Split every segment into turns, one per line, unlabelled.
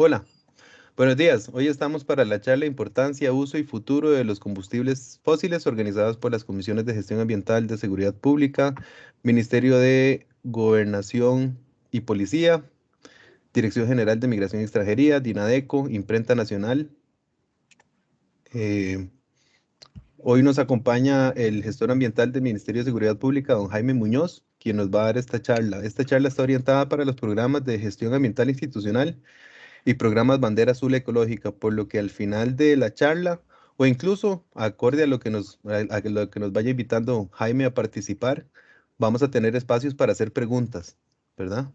Hola, buenos días. Hoy estamos para la charla Importancia, Uso y Futuro de los Combustibles Fósiles organizados por las Comisiones de Gestión Ambiental de Seguridad Pública, Ministerio de Gobernación y Policía, Dirección General de Migración y Extranjería, DINADECO, Imprenta Nacional. Eh, Hoy nos acompaña el gestor ambiental del Ministerio de Seguridad Pública, don Jaime Muñoz, quien nos va a dar esta charla. Esta charla está orientada para los programas de gestión ambiental institucional y programas Bandera Azul Ecológica, por lo que al final de la charla, o incluso acorde a lo que a lo que nos vaya invitando Jaime a participar, vamos a tener espacios para hacer preguntas, ¿verdad?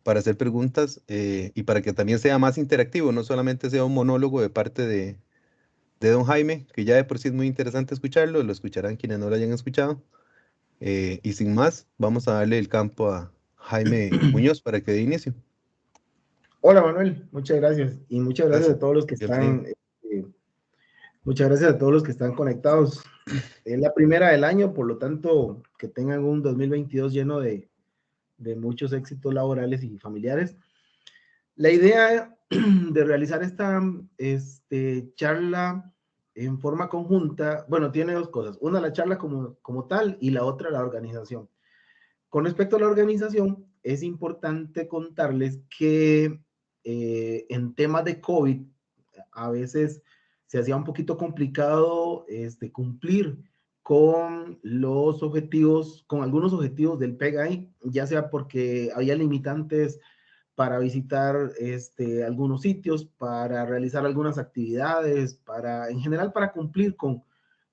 Para hacer preguntas y para que también sea más interactivo, no solamente sea un monólogo de parte de don Jaime, que ya de por sí es muy interesante escucharlo, lo escucharán quienes no lo hayan escuchado. Y sin más, vamos a darle el campo a Jaime Muñoz para que dé inicio.
Hola Manuel, muchas gracias y muchas gracias
Gracias.
a todos los que
Bienvenido.
están, muchas gracias a todos los que están conectados. Es la primera del año, por lo tanto, que tengan un 2022 lleno de muchos éxitos laborales y familiares. La idea de realizar esta charla en forma conjunta, bueno, tiene dos cosas. Una, la charla como tal y la otra, la organización. Con respecto a la organización, es importante contarles que en temas de COVID, a veces se hacía un poquito complicado cumplir con los objetivos, con algunos objetivos del PEGAI, ya sea porque había limitantes para visitar algunos sitios, para realizar algunas actividades, en general para cumplir con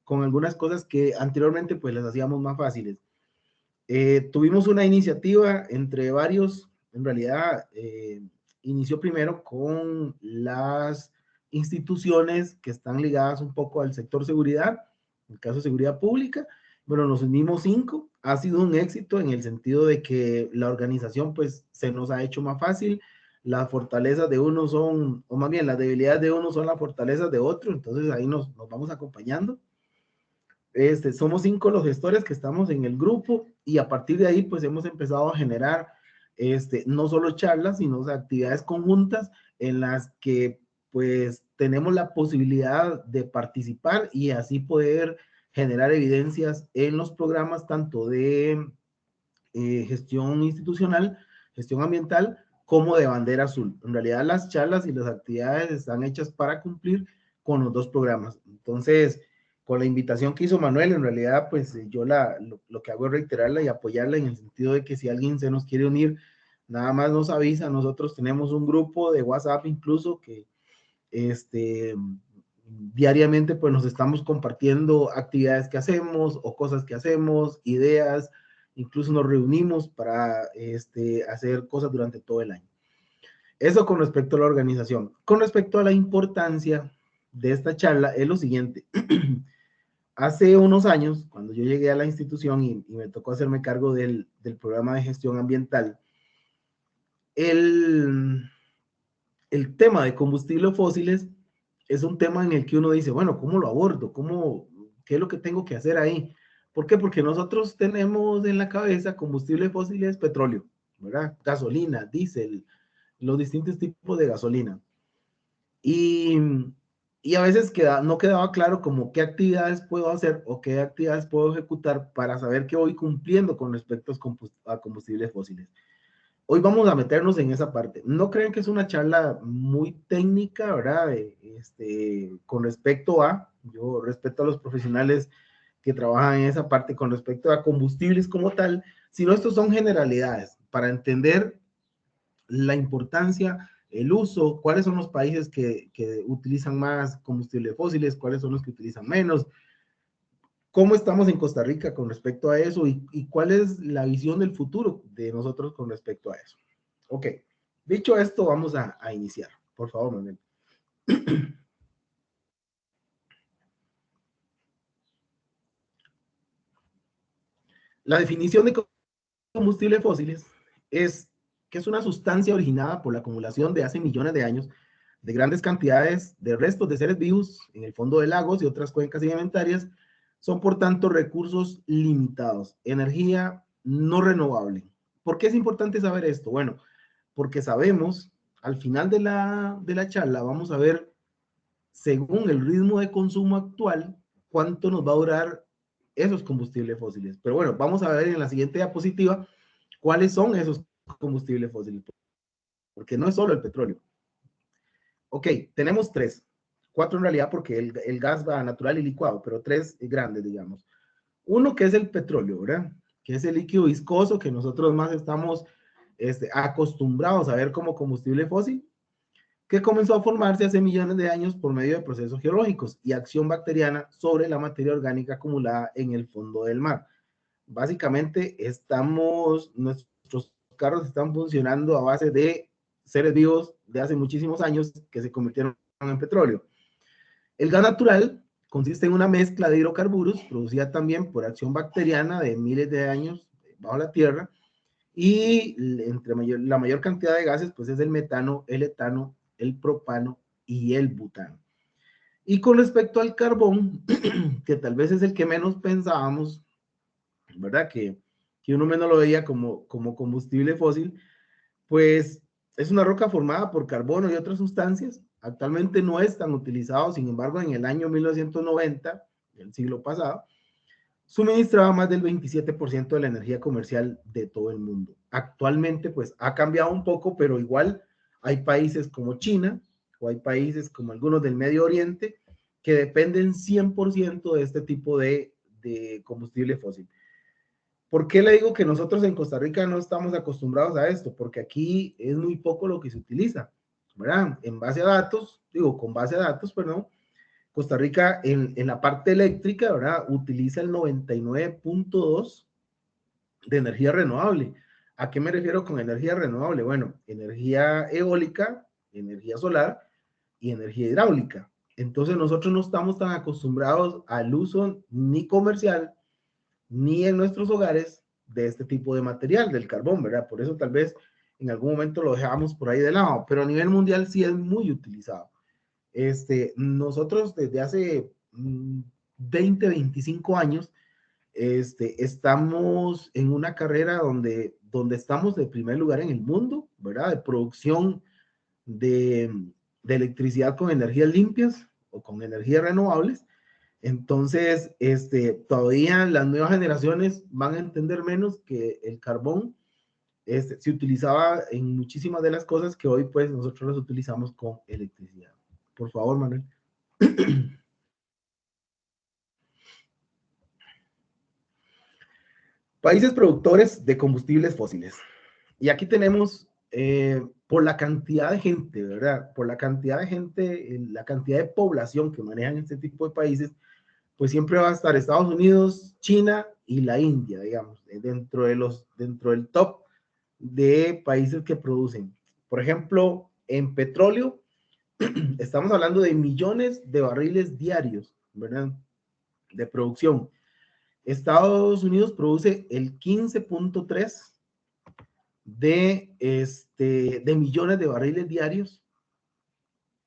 algunas cosas que anteriormente pues les hacíamos más fáciles. Tuvimos una iniciativa entre varios, en realidad inició primero con las instituciones que están ligadas un poco al sector seguridad, en el caso de seguridad pública. Bueno, nos unimos 5, ha sido un éxito en el sentido de que la organización pues se nos ha hecho más fácil, las fortalezas de uno son, o más bien las debilidades de uno son las fortalezas de otro, entonces ahí nos vamos acompañando. Somos 5 los gestores que estamos en el grupo y a partir de ahí pues hemos empezado a generar no solo charlas, sino actividades conjuntas en las que pues tenemos la posibilidad de participar y así poder generar evidencias en los programas tanto de gestión institucional, gestión ambiental, como de bandera azul. En realidad las charlas y las actividades están hechas para cumplir con los dos programas. Entonces, con la invitación que hizo Manuel, en realidad, pues yo lo que hago es reiterarla y apoyarla en el sentido de que si alguien se nos quiere unir, nada más nos avisa. Nosotros tenemos un grupo de WhatsApp incluso que diariamente pues nos estamos compartiendo actividades que hacemos o cosas que hacemos, ideas, incluso nos reunimos para hacer cosas durante todo el año. Eso con respecto a la organización. Con respecto a la importancia de esta charla es lo siguiente. Hace unos años, cuando yo llegué a la institución y me tocó hacerme cargo del programa de gestión ambiental, el, el tema de combustibles fósiles es un tema en el que uno dice, bueno, ¿cómo lo abordo? ¿Qué es lo que tengo que hacer ahí? ¿Por qué? Porque nosotros tenemos en la cabeza combustibles fósiles, petróleo, ¿verdad? Gasolina, diésel, los distintos tipos de gasolina. Y, y a veces no quedaba claro como qué actividades puedo hacer o qué actividades puedo ejecutar para saber que voy cumpliendo con respecto a combustibles fósiles. Hoy vamos a meternos en esa parte. No creen que es una charla muy técnica, ¿verdad? Con respecto yo respeto a los profesionales que trabajan en esa parte con respecto a combustibles como tal, sino estos son generalidades para entender la importancia, el uso, cuáles son los países que utilizan más combustibles fósiles, cuáles son los que utilizan menos, cómo estamos en Costa Rica con respecto a eso y cuál es la visión del futuro de nosotros con respecto a eso. Ok, dicho esto, vamos a iniciar. Por favor, Manuel. La definición de combustibles fósiles es que es una sustancia originada por la acumulación de hace millones de años de grandes cantidades de restos de seres vivos en el fondo de lagos y otras cuencas sedimentarias. Son, por tanto, recursos limitados, energía no renovable. ¿Por qué es importante saber esto? Bueno, porque sabemos al final de la charla vamos a ver, según el ritmo de consumo actual, cuánto nos va a durar esos combustibles fósiles. Pero bueno, vamos a ver en la siguiente diapositiva cuáles son esos combustibles fósiles, porque no es solo el petróleo. Ok, tenemos tres, cuatro en realidad porque el gas va natural y licuado, pero tres grandes, digamos. Uno que es el petróleo, ¿verdad? Que es el líquido viscoso que nosotros más estamos acostumbrados a ver como combustible fósil, que comenzó a formarse hace millones de años por medio de procesos geológicos y acción bacteriana sobre la materia orgánica acumulada en el fondo del mar. Básicamente, nuestros carros están funcionando a base de seres vivos de hace muchísimos años que se convirtieron en petróleo. El gas natural consiste en una mezcla de hidrocarburos producida también por acción bacteriana de miles de años bajo la tierra, y la mayor cantidad de gases pues es el metano, el etano, el propano y el butano. Y con respecto al carbón, que tal vez es el que menos pensábamos, ¿verdad? Que uno menos lo veía como combustible fósil, pues es una roca formada por carbono y otras sustancias. Actualmente no es tan utilizado, sin embargo, en el año 1990, del siglo pasado, suministraba más del 27% de la energía comercial de todo el mundo. Actualmente, pues ha cambiado un poco, pero igual hay países como China o hay países como algunos del Medio Oriente que dependen 100% de este tipo de combustible fósil. ¿Por qué le digo que nosotros en Costa Rica no estamos acostumbrados a esto? Porque aquí es muy poco lo que se utiliza, ¿verdad? En base a datos, con base a datos, perdón, Costa Rica en la parte eléctrica, ¿verdad? Utiliza el 99.2 de energía renovable. ¿A qué me refiero con energía renovable? Bueno, energía eólica, energía solar y energía hidráulica. Entonces nosotros no estamos tan acostumbrados al uso ni comercial ni en nuestros hogares de este tipo de material, del carbón, ¿verdad? Por eso tal vez en algún momento lo dejamos por ahí de lado, pero a nivel mundial sí es muy utilizado. Nosotros desde hace 20, 25 años, estamos en una carrera donde estamos de primer lugar en el mundo, ¿verdad? De producción de, de electricidad con energías limpias o con energías renovables. Entonces, todavía las nuevas generaciones van a entender menos que el carbón se utilizaba en muchísimas de las cosas que hoy pues nosotros las utilizamos con electricidad. Por favor, Manuel. Países productores de combustibles fósiles. Y aquí tenemos, por la cantidad de gente, ¿verdad? Por la cantidad de gente, la cantidad de población que manejan este tipo de países, pues siempre va a estar Estados Unidos, China y la India, digamos, dentro del top de países que producen. Por ejemplo, en petróleo, estamos hablando de millones de barriles diarios, ¿verdad? De producción. Estados Unidos produce el 15.3 de millones de barriles diarios.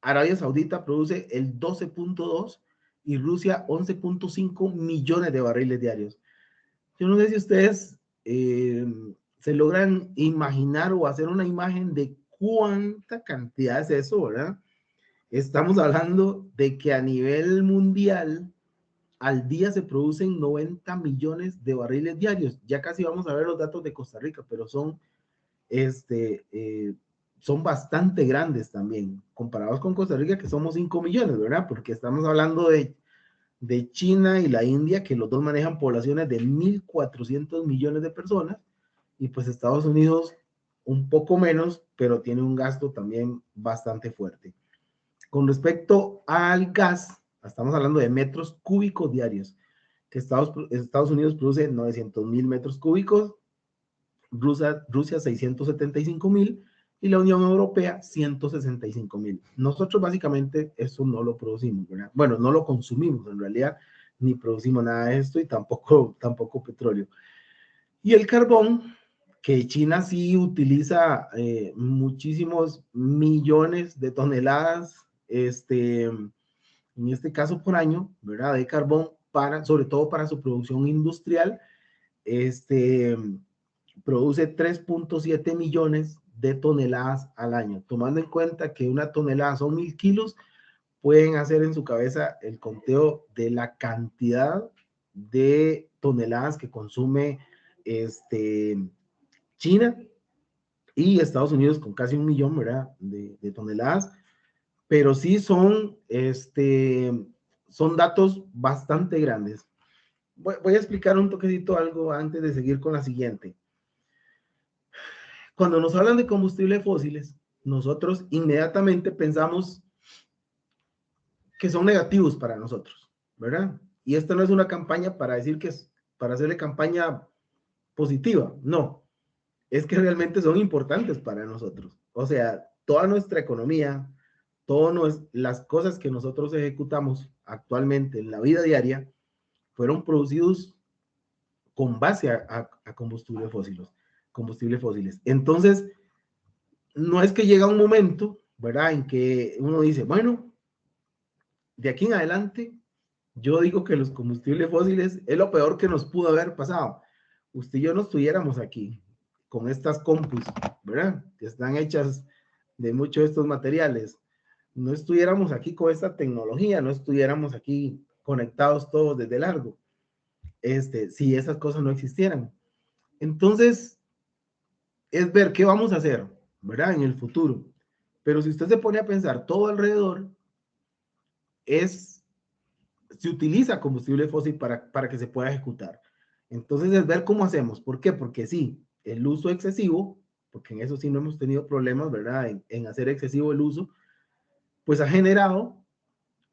Arabia Saudita produce el 12.2 y Rusia 11.5 millones de barriles diarios. Yo no sé si ustedes se logran imaginar o hacer una imagen de cuánta cantidad es eso, ¿verdad? Estamos hablando de que a nivel mundial al día se producen 90 millones de barriles diarios. Ya casi vamos a ver los datos de Costa Rica, pero son bastante grandes también, comparados con Costa Rica, que somos 5 millones, ¿verdad? Porque estamos hablando de China y la India, que los dos manejan poblaciones de 1.400 millones de personas, y pues Estados Unidos un poco menos, pero tiene un gasto también bastante fuerte. Con respecto al gas, estamos hablando de metros cúbicos diarios, que Estados Unidos produce 900.000 metros cúbicos, Rusia 675.000 y la Unión Europea 165.000. Nosotros básicamente eso no lo producimos, ¿verdad? Bueno, no lo consumimos en realidad, ni producimos nada de esto y tampoco petróleo. Y el carbón, que China sí utiliza muchísimos millones de toneladas, en este caso por año, ¿verdad? De carbón, sobre todo para su producción industrial, produce 3.7 millones de toneladas al año. Tomando en cuenta que una tonelada son 1000 kilos, pueden hacer en su cabeza el conteo de la cantidad de toneladas que consume China y Estados Unidos con casi 1 millón, ¿verdad? De toneladas, pero sí son datos bastante grandes. Voy a explicar un toquecito algo antes de seguir con la siguiente. Cuando nos hablan de combustibles fósiles, nosotros inmediatamente pensamos que son negativos para nosotros, ¿verdad? Y esta no es una campaña para decir que es para hacerle campaña positiva, no, es que realmente son importantes para nosotros. O sea, toda nuestra economía, todas las cosas que nosotros ejecutamos actualmente en la vida diaria fueron producidos con base a combustibles fósiles. Entonces, no es que llega un momento, ¿verdad?, en que uno dice, bueno, de aquí en adelante, yo digo que los combustibles fósiles es lo peor que nos pudo haber pasado. Usted y yo no estuviéramos aquí con estas compus, ¿verdad?, que están hechas de muchos de estos materiales. No estuviéramos aquí con esta tecnología, no estuviéramos aquí conectados todos desde largo, si esas cosas no existieran. Entonces, es ver qué vamos a hacer, ¿verdad?, en el futuro. Pero si usted se pone a pensar, todo alrededor se utiliza combustible fósil para que se pueda ejecutar. Entonces, es ver cómo hacemos. ¿Por qué? Porque sí, el uso excesivo, porque en eso sí no hemos tenido problemas, ¿verdad?, en hacer excesivo el uso, pues ha generado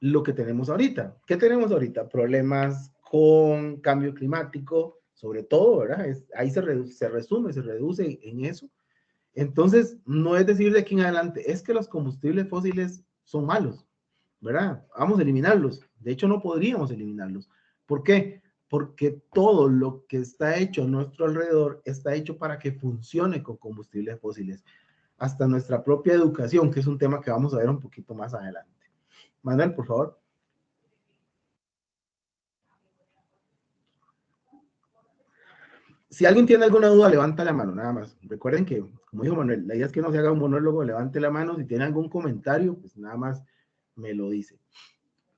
lo que tenemos ahorita. ¿Qué tenemos ahorita? Problemas con cambio climático, sobre todo, ¿verdad? Ahí se reduce en eso. Entonces, no es decir de aquí en adelante, es que los combustibles fósiles son malos, ¿verdad? Vamos a eliminarlos. De hecho, no podríamos eliminarlos. ¿Por qué? Porque todo lo que está hecho a nuestro alrededor está hecho para que funcione con combustibles fósiles. Hasta nuestra propia educación, que es un tema que vamos a ver un poquito más adelante. Manuel, por favor. Si alguien tiene alguna duda, levanta la mano, nada más. Recuerden que, como dijo Manuel, la idea es que no se haga un monólogo, levante la mano. Si tiene algún comentario, pues nada más me lo dice.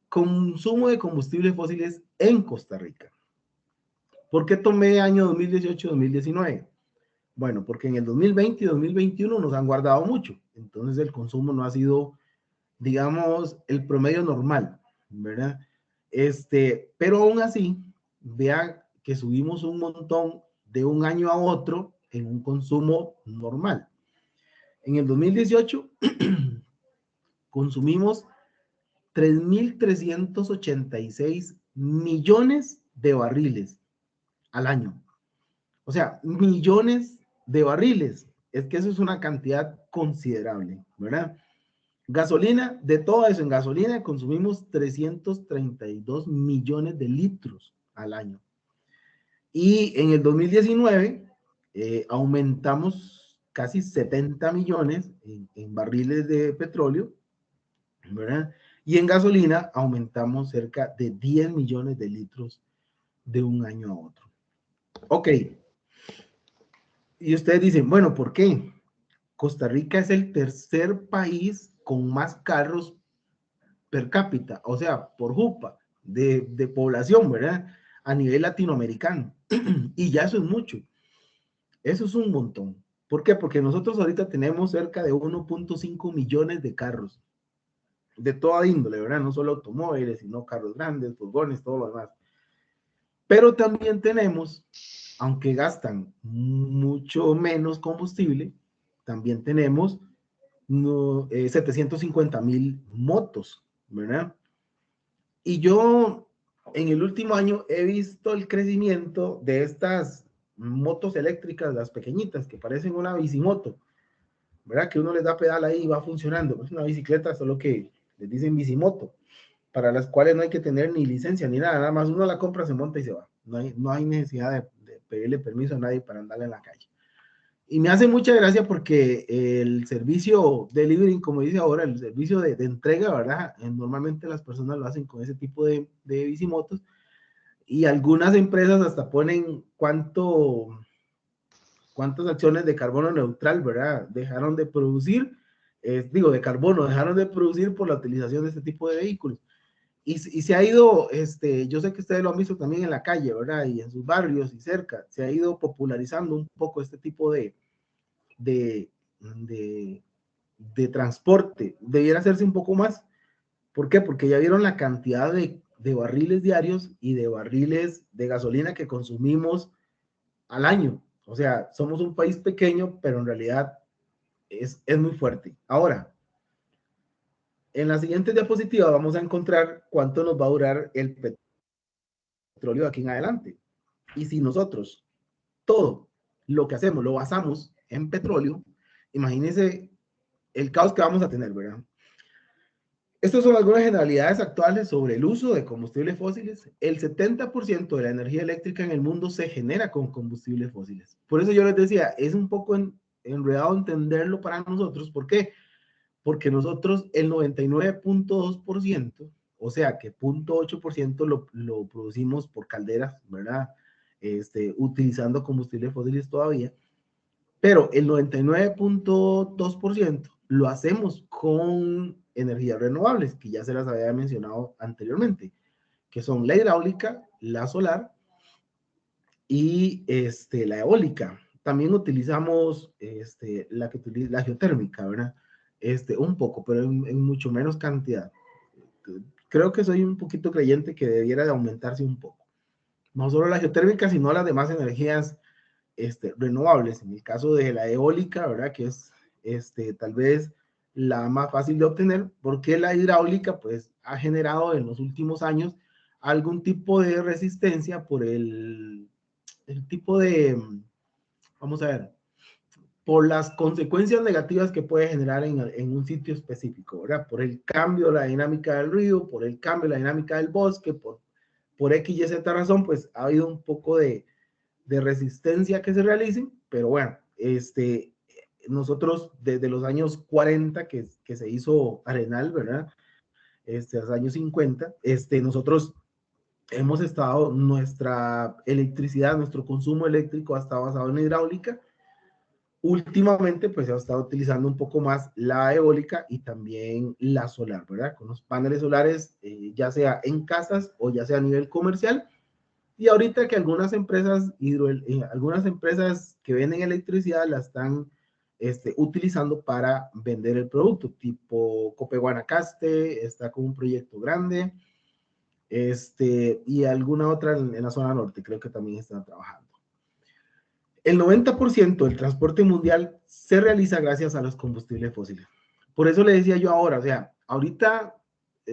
Consumo de combustibles fósiles en Costa Rica. ¿Por qué tomé año 2018-2019? Bueno, porque en el 2020 y 2021 nos han guardado mucho. Entonces el consumo no ha sido, digamos, el promedio normal, ¿verdad? Pero aún así, vean que subimos un montón de un año a otro en un consumo normal. En el 2018 consumimos 3.386 millones de barriles al año. O sea, millones de barriles. Es que eso es una cantidad considerable, ¿verdad? Gasolina, de todo eso, en gasolina consumimos 332 millones de litros al año. Y en el 2019 aumentamos casi 70 millones en barriles de petróleo, ¿verdad? Y en gasolina aumentamos cerca de 10 millones de litros de un año a otro. Ok. Y ustedes dicen, bueno, ¿por qué? Costa Rica es el tercer país con más carros per cápita, o sea, por jupa de población, ¿verdad? A nivel latinoamericano. Y ya eso es mucho. Eso es un montón. ¿Por qué? Porque nosotros ahorita tenemos cerca de 1.5 millones de carros, de toda índole, ¿verdad? No solo automóviles, sino carros grandes, furgones, todo lo demás. Pero también tenemos, aunque gastan mucho menos combustible, también tenemos 750,000 motos, ¿verdad? Y yo en el último año he visto el crecimiento de estas motos eléctricas, las pequeñitas, que parecen una bicimoto, ¿verdad? Que uno les da pedal ahí y va funcionando. Es una bicicleta, solo que les dicen bicimoto, para las cuales no hay que tener ni licencia ni nada, nada más uno la compra, se monta y se va. No hay necesidad de pedirle permiso a nadie para andar en la calle. Y me hace mucha gracia porque el servicio delivery, como dice ahora, el servicio de entrega, ¿verdad? Normalmente las personas lo hacen con ese tipo de bicimotos y algunas empresas hasta ponen cuánto cuántas acciones de carbono neutral, ¿verdad? Dejaron de producir, de carbono, dejaron de producir por la utilización de este tipo de vehículos. Y se ha ido, yo sé que ustedes lo han visto también en la calle, ¿verdad? Y en sus barrios y cerca, se ha ido popularizando un poco este tipo de, de transporte. Debiera hacerse un poco más. ¿Por qué? Porque ya vieron la cantidad de barriles diarios y de barriles de gasolina que consumimos al año. O sea, somos un país pequeño, pero en realidad es muy fuerte. Ahora, en la siguiente diapositiva vamos a encontrar cuánto nos va a durar el petróleo de aquí en adelante. Y si nosotros todo lo que hacemos lo basamos en petróleo, imagínense el caos que vamos a tener, ¿verdad? Estas son algunas generalidades actuales sobre el uso de combustibles fósiles. El 70% de la energía eléctrica en el mundo se genera con combustibles fósiles. Por eso yo les decía, es un poco enredado entenderlo para nosotros. ¿Por qué? Porque nosotros el 99.2%, o sea que 0.8% lo producimos por calderas, ¿verdad? Utilizando combustibles fósiles todavía, pero el 99.2% lo hacemos con energías renovables, que ya se las había mencionado anteriormente, que son la hidráulica, la solar y la eólica. También utilizamos la que utiliza la geotérmica, ¿verdad? Un poco, pero en mucho menos cantidad. Creo que soy un poquito creyente que debiera de aumentarse un poco. No solo la geotérmica, sino las demás energías renovables. En el caso de la eólica, ¿verdad? Que es tal vez la más fácil de obtener, porque la hidráulica pues ha generado en los últimos años algún tipo de resistencia por el tipo de, vamos a ver, por las consecuencias negativas que puede generar en un sitio específico, ¿verdad? Por el cambio de la dinámica del río, por el cambio de la dinámica del bosque, por X y Z razón, pues ha habido un poco de resistencia que se realicen, pero bueno, nosotros desde los años 40 que se hizo Arenal, ¿verdad? Los años 50, nosotros hemos estado, nuestra electricidad, nuestro consumo eléctrico ha estado basado en hidráulica. Últimamente, pues se ha estado utilizando un poco más la eólica y también la solar, ¿verdad? Con los paneles solares, ya sea en casas o ya sea a nivel comercial. Y ahorita que algunas empresas que venden electricidad la están utilizando para vender el producto, tipo Cope Guanacaste, está con un proyecto grande, y alguna otra en la zona norte, creo que también están trabajando. El 90% del transporte mundial se realiza gracias a los combustibles fósiles. Por eso le decía yo ahora, o sea, ahorita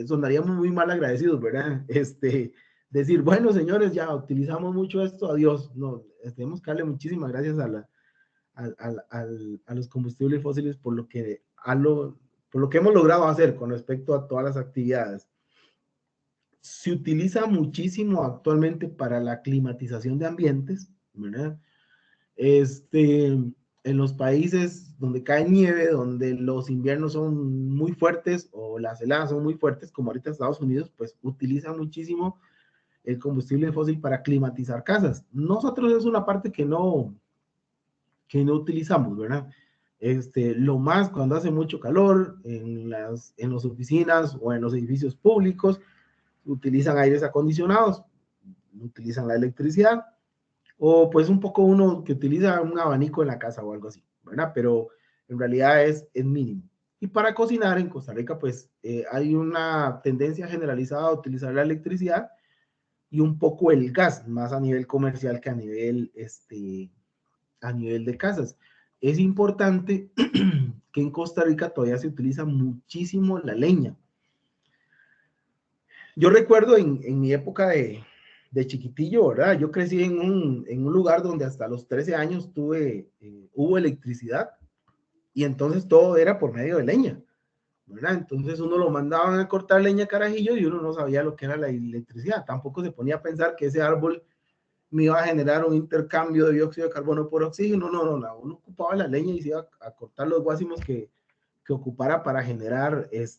sonaríamos muy mal agradecidos, ¿verdad? Decir, bueno, señores, ya utilizamos mucho esto, adiós. No, tenemos que darle muchísimas gracias a los combustibles fósiles por lo que hemos logrado hacer con respecto a todas las actividades. Se utiliza muchísimo actualmente para la climatización de ambientes, ¿verdad? En los países donde cae nieve, donde los inviernos son muy fuertes o las heladas son muy fuertes, como ahorita Estados Unidos, pues utiliza muchísimo el combustible fósil para climatizar casas. Nosotros es una parte que no utilizamos, ¿verdad? Lo más cuando hace mucho calor en las oficinas o en los edificios públicos, utilizan aires acondicionados, utilizan la electricidad, o pues un poco uno que utiliza un abanico en la casa o algo así, ¿verdad? Pero en realidad es mínimo. Y para cocinar en Costa Rica, pues hay una tendencia generalizada a utilizar la electricidad y un poco el gas, más a nivel comercial que a nivel de casas. Es importante que en Costa Rica todavía se utiliza muchísimo la leña. Yo recuerdo en mi época de chiquitillo, ¿verdad? Yo crecí en un lugar donde hasta los 13 años hubo electricidad y entonces todo era por medio de leña, ¿verdad? Entonces uno lo mandaban a cortar leña a carajillo y uno no sabía lo que era la electricidad. Tampoco se ponía a pensar que ese árbol me iba a generar un intercambio de dióxido de carbono por oxígeno. No, uno ocupaba la leña y se iba a cortar los guásimos que ocupara para generar el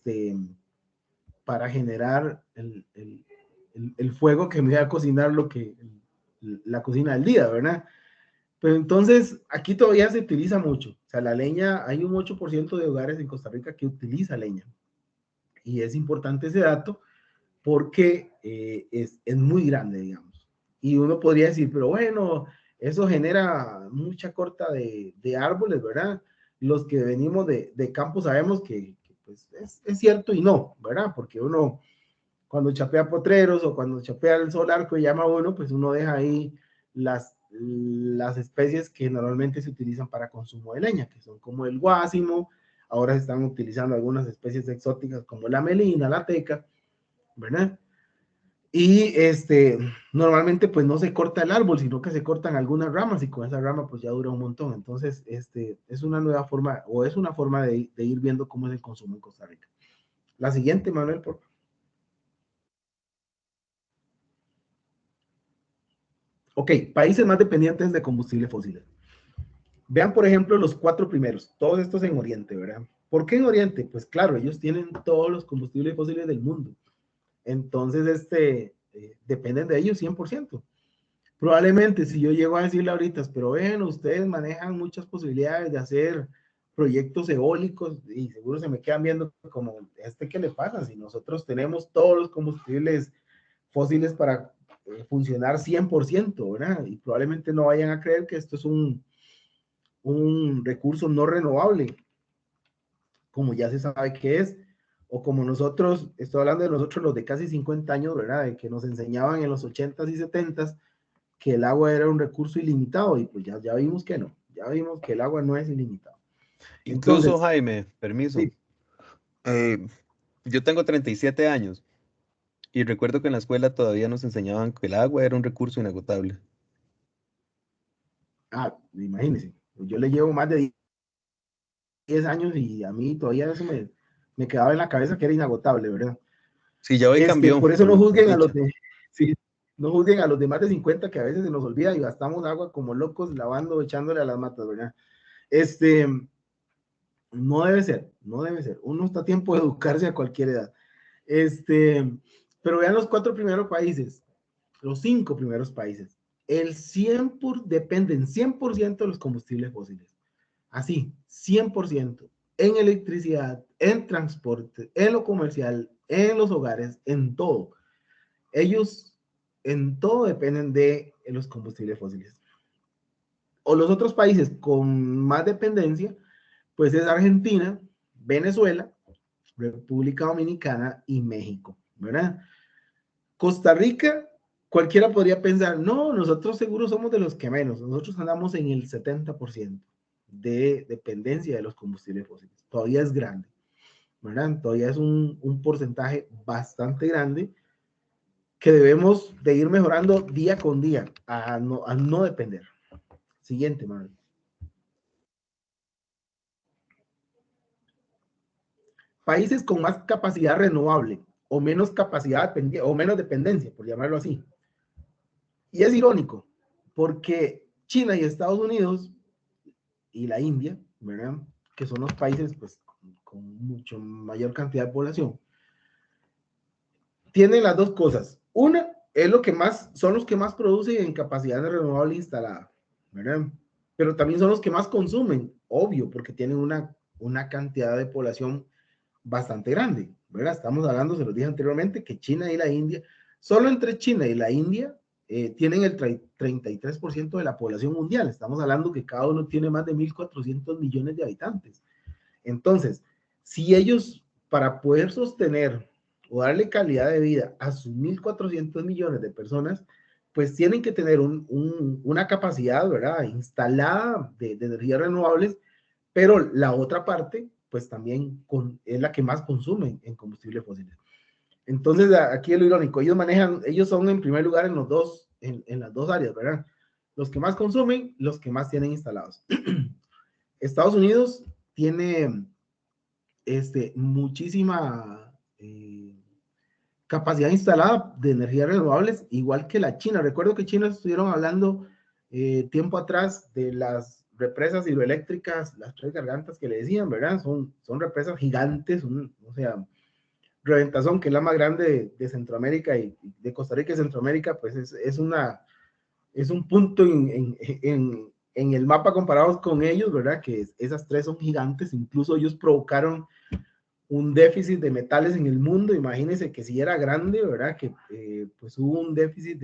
fuego que me iba a cocinar la cocina del día, ¿verdad? Pero entonces, aquí todavía se utiliza mucho. O sea, la leña, hay un 8% de hogares en Costa Rica que utiliza leña. Y es importante ese dato porque es muy grande, digamos. Y uno podría decir, pero bueno, eso genera mucha corta de árboles, ¿verdad? Los que venimos de campo sabemos que pues es cierto y no, ¿verdad? Porque uno cuando chapea potreros o cuando chapea el solar que llama uno, pues uno deja ahí las especies que normalmente se utilizan para consumo de leña, que son como el guásimo, ahora se están utilizando algunas especies exóticas como la melina, la teca, ¿verdad? Y normalmente pues no se corta el árbol, sino que se cortan algunas ramas y con esa rama pues ya dura un montón. Entonces, es una nueva forma o es una forma de ir viendo cómo es el consumo en Costa Rica. La siguiente, Manuel, por favor. Ok, países más dependientes de combustibles fósiles. Vean, por ejemplo, los 4 primeros, todos estos en Oriente, ¿verdad? ¿Por qué en Oriente? Pues claro, ellos tienen todos los combustibles fósiles del mundo. Entonces, dependen de ellos 100%. Probablemente si yo llego a decirle ahorita, pero ven, ustedes manejan muchas posibilidades de hacer proyectos eólicos y seguro se me quedan viendo como, ¿qué le pasa? Si nosotros tenemos todos los combustibles fósiles para funcionar 100%, ¿verdad? Y probablemente no vayan a creer que esto es un recurso no renovable, como ya se sabe que es, o como nosotros, estoy hablando de nosotros los de casi 50 años, ¿verdad? De que nos enseñaban en los 80s y 70s que el agua era un recurso ilimitado y pues ya vimos que no, ya vimos que el agua no es ilimitado.
Incluso,
Entonces,
Jaime, permiso.
sí,
eh, yo tengo 37 años y recuerdo que en la escuela todavía nos enseñaban que el agua era un recurso inagotable.
imagínense, yo le llevo más de 10 años y a mí todavía eso me quedaba en la cabeza que era inagotable, ¿verdad?
Sí, ya hoy cambió,
Por eso no
por
juzguen a los
dicha.
de, sí, no juzguen a los de más de 50 que a veces se nos olvida y gastamos agua como locos lavando, echándole a las matas, ¿verdad? Este, no debe ser, no debe ser. Uno está a tiempo de educarse a cualquier edad. Pero vean los 4 primeros países, los 5 primeros países. Dependen 100% de los combustibles fósiles. Así, 100%. En electricidad, en transporte, en lo comercial, en los hogares, en todo. Ellos en todo dependen de los combustibles fósiles. O los otros países con más dependencia, pues es Argentina, Venezuela, República Dominicana y México, ¿verdad? Costa Rica, cualquiera podría pensar, no, nosotros seguros somos de los que menos, nosotros andamos en el 70% de dependencia de los combustibles fósiles. Todavía es grande, ¿verdad? Todavía es un porcentaje bastante grande que debemos de ir mejorando día con día a no depender. Siguiente, Manuel. Países con más capacidad renovable o menos capacidad o menos dependencia, por llamarlo así. Y es irónico, porque China y Estados Unidos y la India, ¿verdad? Que son los países pues, con mucho mayor cantidad de población, tienen las dos cosas. Una es lo que más, son los que más producen en capacidad de renovable instalada, ¿verdad? Pero también son los que más consumen, obvio, porque tienen una cantidad de población bastante grande, ¿verdad? Estamos hablando, se los dije anteriormente, que China y la India, solo entre China y la India tienen el 33% de la población mundial. Estamos hablando que cada uno tiene más de 1.400 millones de habitantes. Entonces, si ellos, para poder sostener o darle calidad de vida a sus 1.400 millones de personas, pues tienen que tener una capacidad, ¿verdad? Instalada de energías renovables, pero la otra parte, pues también es la que más consumen en combustibles fósiles. Entonces, aquí es lo irónico, ellos son en primer lugar en las dos áreas, ¿verdad? Los que más consumen, los que más tienen instalados. Estados Unidos tiene muchísima capacidad instalada de energías renovables, igual que la China. Recuerdo que China estuvieron hablando tiempo atrás de las represas hidroeléctricas, las 3 gargantas que le decían, ¿verdad? Son represas gigantes, o sea, Reventazón, que es la más grande de Centroamérica y de Costa Rica y Centroamérica, pues es un punto en el mapa comparados con ellos, ¿verdad? Que esas tres son gigantes, incluso ellos provocaron un déficit de metales en el mundo. Imagínense que si era grande, ¿verdad? Que pues hubo un déficit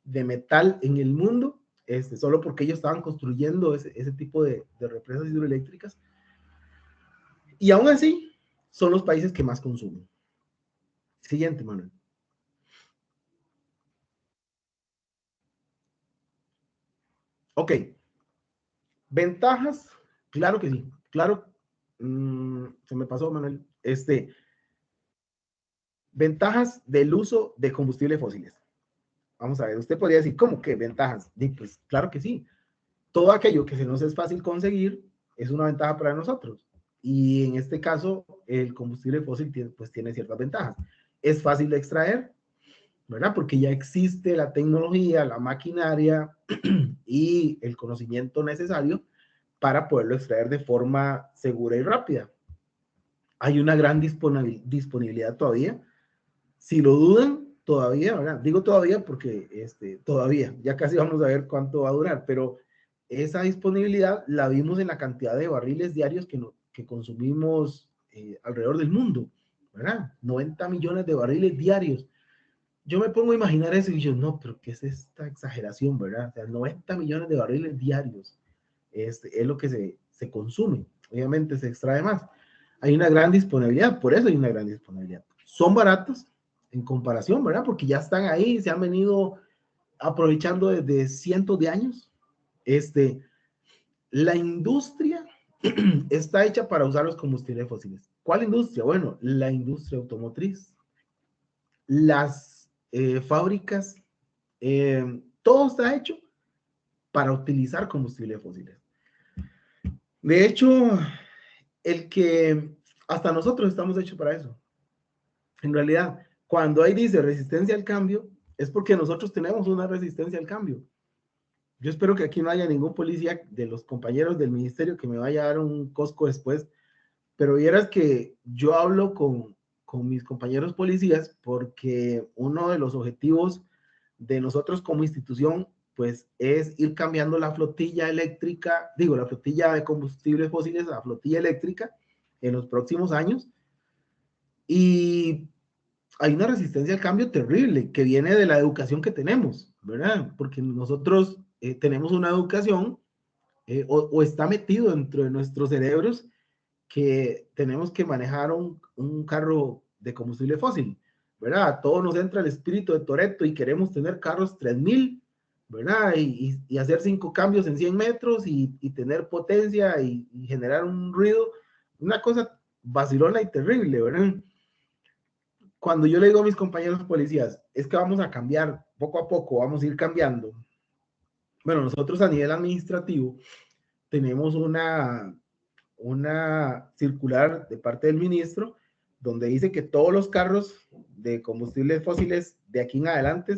de metal en el mundo, solo porque ellos estaban construyendo ese tipo de represas hidroeléctricas. Y aún así, son los países que más consumen. Siguiente, Manuel. Ok. Ventajas, claro que sí. Claro, se me pasó, Manuel. Ventajas del uso de combustibles fósiles. Vamos a ver, usted podría decir, ¿cómo que ventajas? Pues claro que sí. Todo aquello que se nos es fácil conseguir es una ventaja para nosotros. Y en este caso, el combustible fósil tiene ciertas ventajas. Es fácil de extraer, ¿verdad? Porque ya existe la tecnología, la maquinaria y el conocimiento necesario para poderlo extraer de forma segura y rápida. Hay una gran disponibilidad todavía. Si lo dudan, todavía, ¿verdad? Digo todavía porque todavía, ya casi vamos a ver cuánto va a durar, pero esa disponibilidad la vimos en la cantidad de barriles diarios que consumimos alrededor del mundo, ¿verdad? 90 millones de barriles diarios. Yo me pongo a imaginar eso y yo, no, pero ¿qué es esta exageración, verdad? O sea, 90 millones de barriles diarios es lo que se consume. Obviamente se extrae más. Hay una gran disponibilidad, por eso hay una gran disponibilidad. Son baratos en comparación, ¿verdad? Porque ya están ahí, se han venido aprovechando desde cientos de años. La industria está hecha para usar los combustibles fósiles. ¿Cuál industria? Bueno, la industria automotriz, las fábricas, todo está hecho para utilizar combustibles fósiles. De hecho, hasta nosotros estamos hechos para eso. En realidad, cuando ahí dice resistencia al cambio, es porque nosotros tenemos una resistencia al cambio. Yo espero que aquí no haya ningún policía de los compañeros del ministerio que me vaya a dar un cosco después, pero vieras que yo hablo con mis compañeros policías porque uno de los objetivos de nosotros como institución pues es ir cambiando la flotilla eléctrica, digo, la flotilla de combustibles fósiles a la flotilla eléctrica en los próximos años. Y hay una resistencia al cambio terrible que viene de la educación que tenemos, ¿verdad? Porque nosotros tenemos una educación o está metido dentro de nuestros cerebros que tenemos que manejar un carro de combustible fósil, ¿verdad? A todos nos entra el espíritu de Toretto y queremos tener carros 3000, ¿verdad? Y hacer 5 cambios en 100 metros y tener potencia y generar un ruido, una cosa vacilona y terrible, ¿verdad? Cuando yo le digo a mis compañeros policías, es que vamos a cambiar poco a poco, vamos a ir cambiando. Bueno, nosotros a nivel administrativo tenemos una circular de parte del ministro donde dice que todos los carros de combustibles fósiles de aquí en adelante,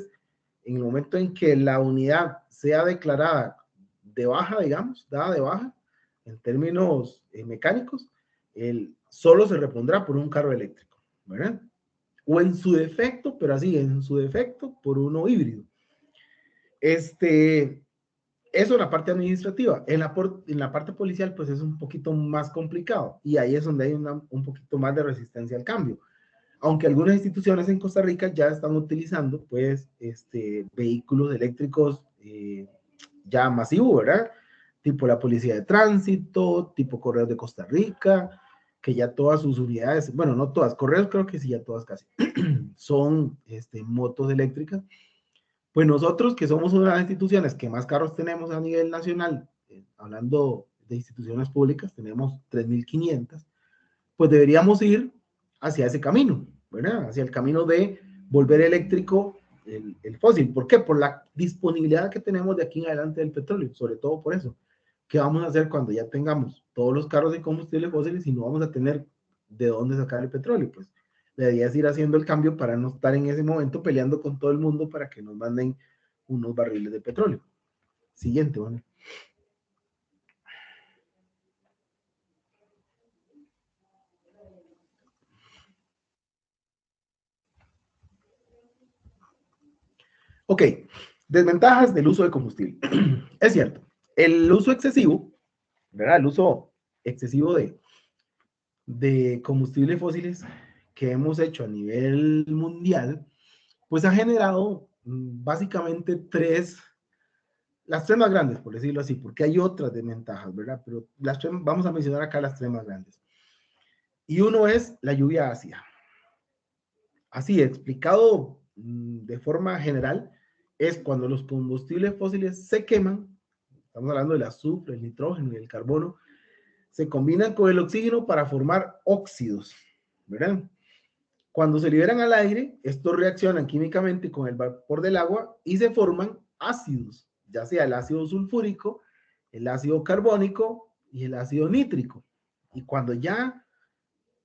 en el momento en que la unidad sea declarada de baja, digamos, dada de baja, en términos mecánicos, solo se repondrá por un carro eléctrico, ¿verdad? O en su defecto, pero así, en su defecto, por uno híbrido. Eso en la parte administrativa. En la parte policial, pues es un poquito más complicado y ahí es donde hay un poquito más de resistencia al cambio. Aunque algunas instituciones en Costa Rica ya están utilizando, pues, vehículos eléctricos ya masivos, ¿verdad? Tipo la Policía de Tránsito, tipo Correos de Costa Rica, que ya todas sus unidades, bueno, no todas, Correos creo que sí, ya todas casi, son motos eléctricas. Pues nosotros, que somos una de las instituciones que más carros tenemos a nivel nacional, hablando de instituciones públicas, tenemos 3.500, pues deberíamos ir hacia ese camino, ¿verdad? Hacia el camino de volver eléctrico el fósil. ¿Por qué? Por la disponibilidad que tenemos de aquí en adelante del petróleo, sobre todo por eso. ¿Qué vamos a hacer cuando ya tengamos todos los carros de combustibles fósiles y no vamos a tener de dónde sacar el petróleo? Pues deberías ir haciendo el cambio para no estar en ese momento peleando con todo el mundo para que nos manden unos barriles de petróleo. Siguiente, bueno. Ok, desventajas del uso de combustible. Es cierto, El uso excesivo, ¿verdad? El uso excesivo de combustibles fósiles que hemos hecho a nivel mundial, pues ha generado básicamente las tres más grandes, por decirlo así, porque hay otras desventajas, ¿verdad? Pero vamos a mencionar acá las tres más grandes. Y uno es la lluvia ácida. Así, explicado de forma general, es cuando los combustibles fósiles se queman, estamos hablando del azufre, el nitrógeno y el carbono, se combinan con el oxígeno para formar óxidos, ¿verdad? Cuando se liberan al aire, estos reaccionan químicamente con el vapor del agua y se forman ácidos, ya sea el ácido sulfúrico, el ácido carbónico y el ácido nítrico. Y cuando ya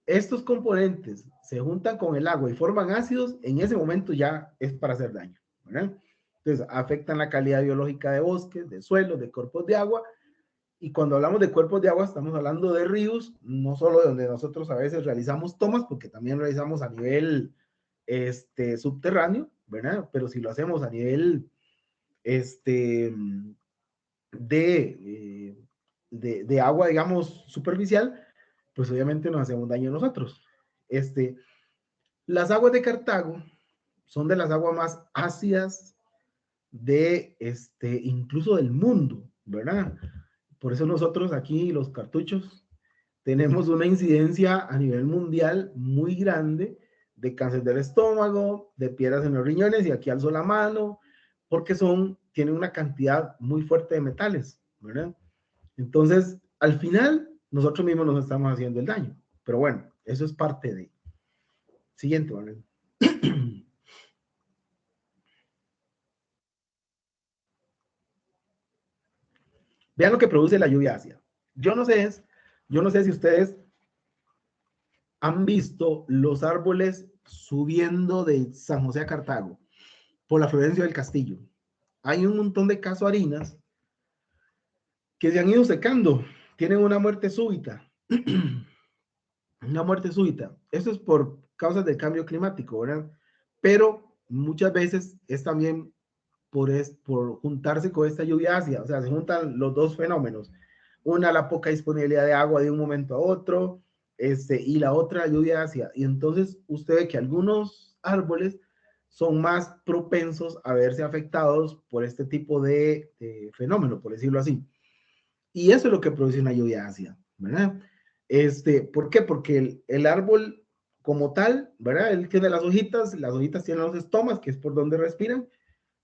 estos componentes se juntan con el agua y forman ácidos, en ese momento ya es para hacer daño, ¿verdad? Entonces, afectan la calidad biológica de bosques, de suelos, de cuerpos de agua. Y cuando hablamos de cuerpos de agua, estamos hablando de ríos, no solo de donde nosotros a veces realizamos tomas, porque también realizamos a nivel subterráneo, ¿verdad? Pero si lo hacemos a nivel de agua, digamos, superficial, pues obviamente nos hacemos daño nosotros. Las aguas de Cartago son de las aguas más ácidas incluso del mundo, ¿verdad? Por eso nosotros aquí, los cartuchos, tenemos una incidencia a nivel mundial muy grande de cáncer del estómago, de piedras en los riñones, y aquí alzo la mano, porque tienen una cantidad muy fuerte de metales, ¿verdad? Entonces, al final, nosotros mismos nos estamos haciendo el daño. Pero bueno, eso es parte de. Siguiente, ¿vale? Vean lo que produce la lluvia ácida. Yo no sé si ustedes han visto los árboles subiendo de San José a Cartago por la Florencia del Castillo. Hay un montón de casuarinas que se han ido secando, tienen una muerte súbita. Una muerte súbita. Eso es por causas del cambio climático, ¿verdad? Pero muchas veces es también por juntarse con esta lluvia ácida, o sea, se juntan los dos fenómenos. Una, la poca disponibilidad de agua de un momento a otro, y la otra, lluvia ácida. Y entonces usted ve que algunos árboles son más propensos a verse afectados por este tipo de fenómeno, por decirlo así. Y eso es lo que produce una lluvia ácida, ¿verdad? ¿Por qué? Porque el árbol como tal, ¿verdad? Él tiene las hojitas tienen los estomas, que es por donde respiran.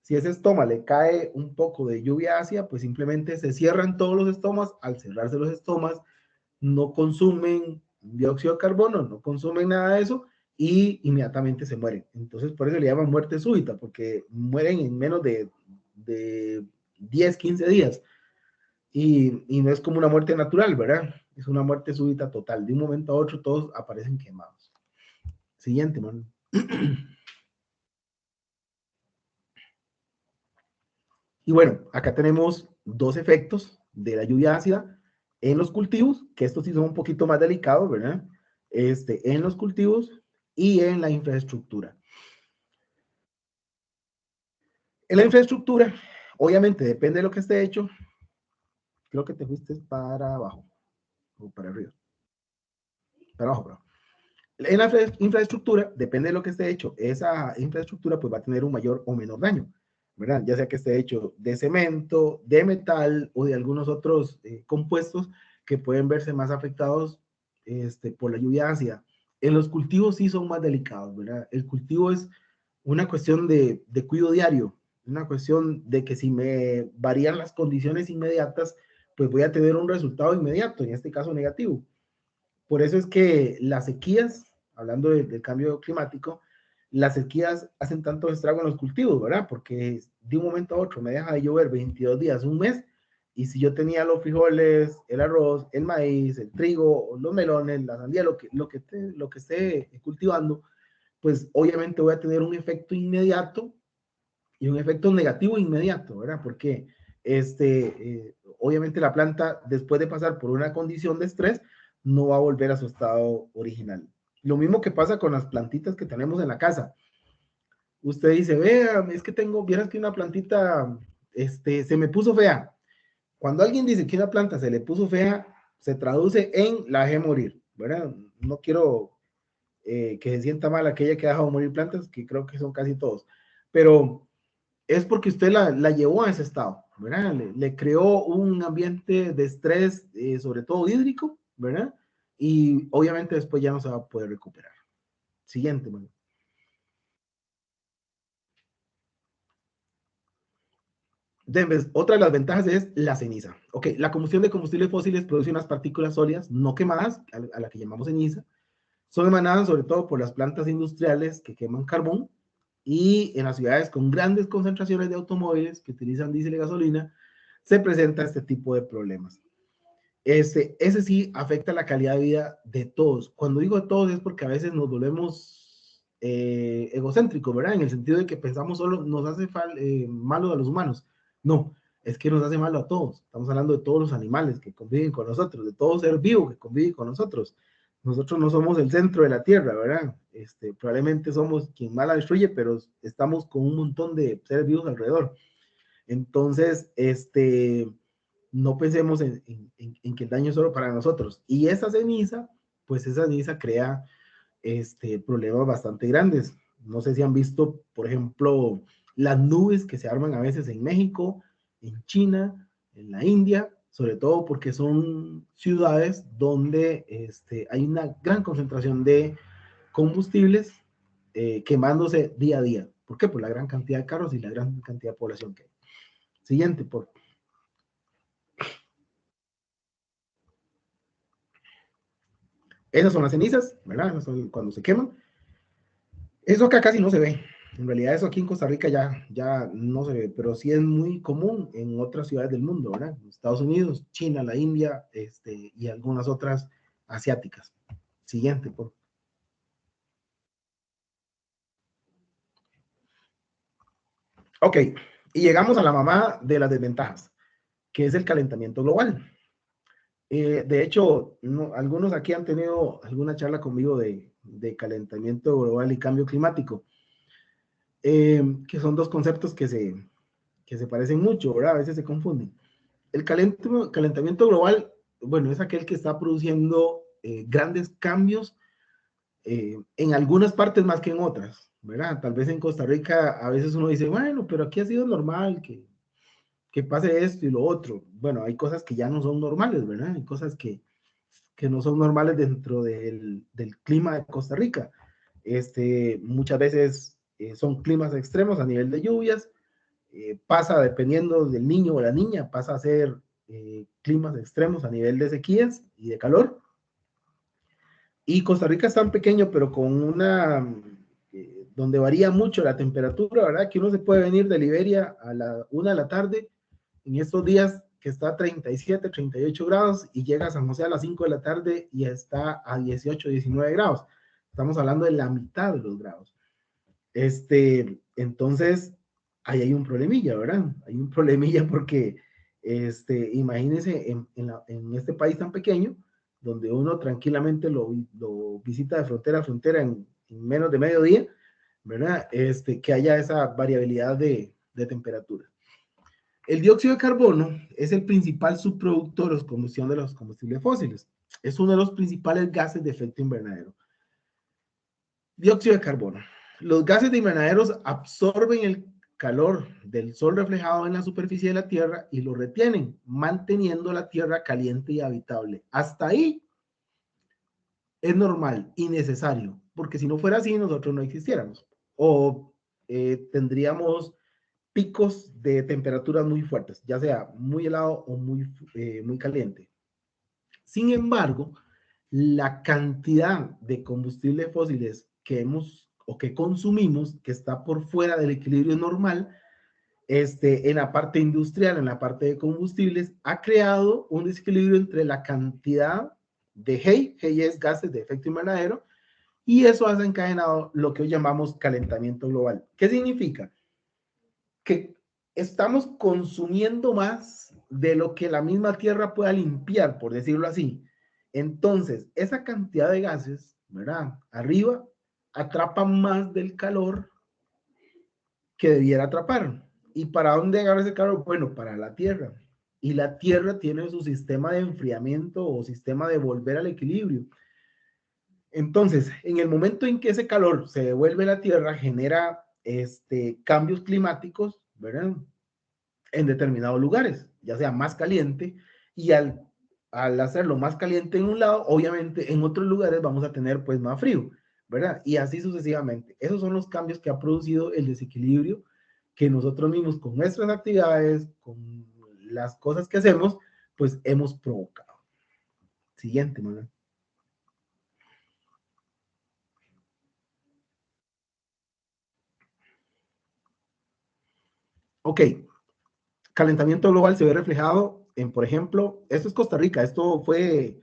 Si ese estoma le cae un poco de lluvia ácida, pues simplemente se cierran todos los estomas. Al cerrarse los estomas, no consumen dióxido de carbono, no consumen nada de eso y inmediatamente se mueren. Entonces, por eso le llaman muerte súbita, porque mueren en menos de 10, 15 días. Y no es como una muerte natural, ¿verdad? Es una muerte súbita total. De un momento a otro todos aparecen quemados. Siguiente, man. Y bueno, acá tenemos dos efectos de la lluvia ácida en los cultivos, que estos sí son un poquito más delicados, ¿verdad? En los cultivos y en la infraestructura. En la infraestructura, obviamente, depende de lo que esté hecho. Creo que te fuiste para abajo o para arriba. Para abajo, bro. En la infraestructura, depende de lo que esté hecho, esa infraestructura pues va a tener un mayor o menor daño, ¿verdad? Ya sea que esté hecho de cemento, de metal o de algunos otros compuestos que pueden verse más afectados por la lluvia ácida. En los cultivos sí son más delicados, ¿verdad? El cultivo es una cuestión de cuidado diario, una cuestión de que si me varían las condiciones inmediatas, pues voy a tener un resultado inmediato, en este caso negativo. Por eso es que las sequías, hablando del cambio climático, las sequías hacen tanto estrago en los cultivos, ¿verdad? Porque de un momento a otro me deja de llover 22 días, un mes, y si yo tenía los frijoles, el arroz, el maíz, el trigo, los melones, la sandía, lo que esté cultivando, pues obviamente voy a tener un efecto inmediato y un efecto negativo inmediato, ¿verdad? Porque obviamente la planta, después de pasar por una condición de estrés, no va a volver a su estado original. Lo mismo que pasa con las plantitas que tenemos en la casa. Usted dice, vea, es que vieras que una plantita, se me puso fea. Cuando alguien dice que una planta se le puso fea, se traduce en la dejé morir, ¿verdad? No quiero que se sienta mal aquella que ha dejado morir plantas, que creo que son casi todos, pero es porque usted la llevó a ese estado, ¿verdad? Le creó un ambiente de estrés, sobre todo hídrico, ¿verdad? Y obviamente después ya no se va a poder recuperar. Siguiente, bueno. Entonces, otra de las ventajas es la ceniza. Ok, la combustión de combustibles fósiles produce unas partículas sólidas no quemadas, a la que llamamos ceniza. Son emanadas sobre todo por las plantas industriales que queman carbón y en las ciudades con grandes concentraciones de automóviles que utilizan diésel y gasolina, se presenta este tipo de problemas. Ese sí afecta la calidad de vida de todos. Cuando digo de todos es porque a veces nos volvemos egocéntricos, ¿verdad? En el sentido de que pensamos solo nos hace malo a los humanos. No, es que nos hace malo a todos. Estamos hablando de todos los animales que conviven con nosotros, de todo ser vivo que convive con nosotros. Nosotros no somos el centro de la Tierra, ¿verdad? Probablemente somos quien más la destruye, pero estamos con un montón de seres vivos alrededor. Entonces, no pensemos en que el daño es solo para nosotros. Y esa ceniza, pues esa ceniza crea problemas bastante grandes. No sé si han visto, por ejemplo, las nubes que se arman a veces en México, en China, en la India, sobre todo porque son ciudades donde hay una gran concentración de combustibles quemándose día a día. ¿Por qué? Por la gran cantidad de carros y la gran cantidad de población que hay. Siguiente, por esas son las cenizas, ¿verdad? Esas son cuando se queman. Eso acá casi no se ve. En realidad eso aquí en Costa Rica ya no se ve, pero sí es muy común en otras ciudades del mundo, ¿verdad? Estados Unidos, China, la India, y algunas otras asiáticas. Siguiente, por. Ok, y llegamos a la mamá de las desventajas, que es el calentamiento global. De hecho, algunos aquí han tenido alguna charla conmigo de calentamiento global y cambio climático, que son dos conceptos que se parecen mucho, ¿verdad? A veces se confunden. El calentamiento global, bueno, es aquel que está produciendo grandes cambios en algunas partes más que en otras, ¿verdad? Tal vez en Costa Rica a veces uno dice, bueno, pero aquí ha sido normal que pase esto y lo otro. Bueno, hay cosas que ya no son normales, ¿verdad? Hay cosas que no son normales dentro del clima de Costa Rica. Muchas veces son climas extremos a nivel de lluvias, pasa dependiendo del niño o la niña, pasa a ser climas extremos a nivel de sequías y de calor. Y Costa Rica es tan pequeño, pero con donde varía mucho la temperatura, ¿verdad? Que uno se puede venir de Liberia a la 1 de la tarde en estos días que está a 37, 38 grados y llega a San José a las 5 de la tarde y está a 18, 19 grados. Estamos hablando de la mitad de los grados. Entonces, ahí hay un problemilla, ¿verdad? Hay un problemilla porque, imagínense en este país tan pequeño, donde uno tranquilamente lo visita de frontera a frontera en menos de medio día, ¿verdad? Que haya esa variabilidad de temperatura. El dióxido de carbono es el principal subproducto de la combustión de los combustibles fósiles. Es uno de los principales gases de efecto invernadero. Dióxido de carbono. Los gases de invernaderos absorben el calor del sol reflejado en la superficie de la Tierra y lo retienen, manteniendo la Tierra caliente y habitable. Hasta ahí es normal y necesario, porque si no fuera así, nosotros no existiéramos. O tendríamos picos de temperaturas muy fuertes, ya sea muy helado o muy caliente. Sin embargo, la cantidad de combustibles fósiles que hemos o que consumimos, que está por fuera del equilibrio normal, en la parte industrial, en la parte de combustibles, ha creado un desequilibrio entre la cantidad de GEI es gases de efecto invernadero, y eso ha desencadenado lo que hoy llamamos calentamiento global. ¿Qué significa? Que estamos consumiendo más de lo que la misma Tierra pueda limpiar, por decirlo así. Entonces, esa cantidad de gases, ¿verdad? Arriba atrapa más del calor que debiera atrapar. ¿Y para dónde agarra ese calor? Bueno, para la Tierra. y la Tierra tiene su sistema de enfriamiento o sistema de volver al equilibrio. Entonces, en el momento en que ese calor se devuelve a la Tierra, genera cambios climáticos, ¿verdad? En determinados lugares, ya sea más caliente, y al hacerlo más caliente en un lado, obviamente en otros lugares vamos a tener pues más frío, ¿verdad? Y así sucesivamente. Esos son los cambios que ha producido el desequilibrio que nosotros mismos con nuestras actividades, con las cosas que hacemos, pues hemos provocado. Siguiente, Manuel. Ok, calentamiento global se ve reflejado en, por ejemplo, esto es Costa Rica, esto fue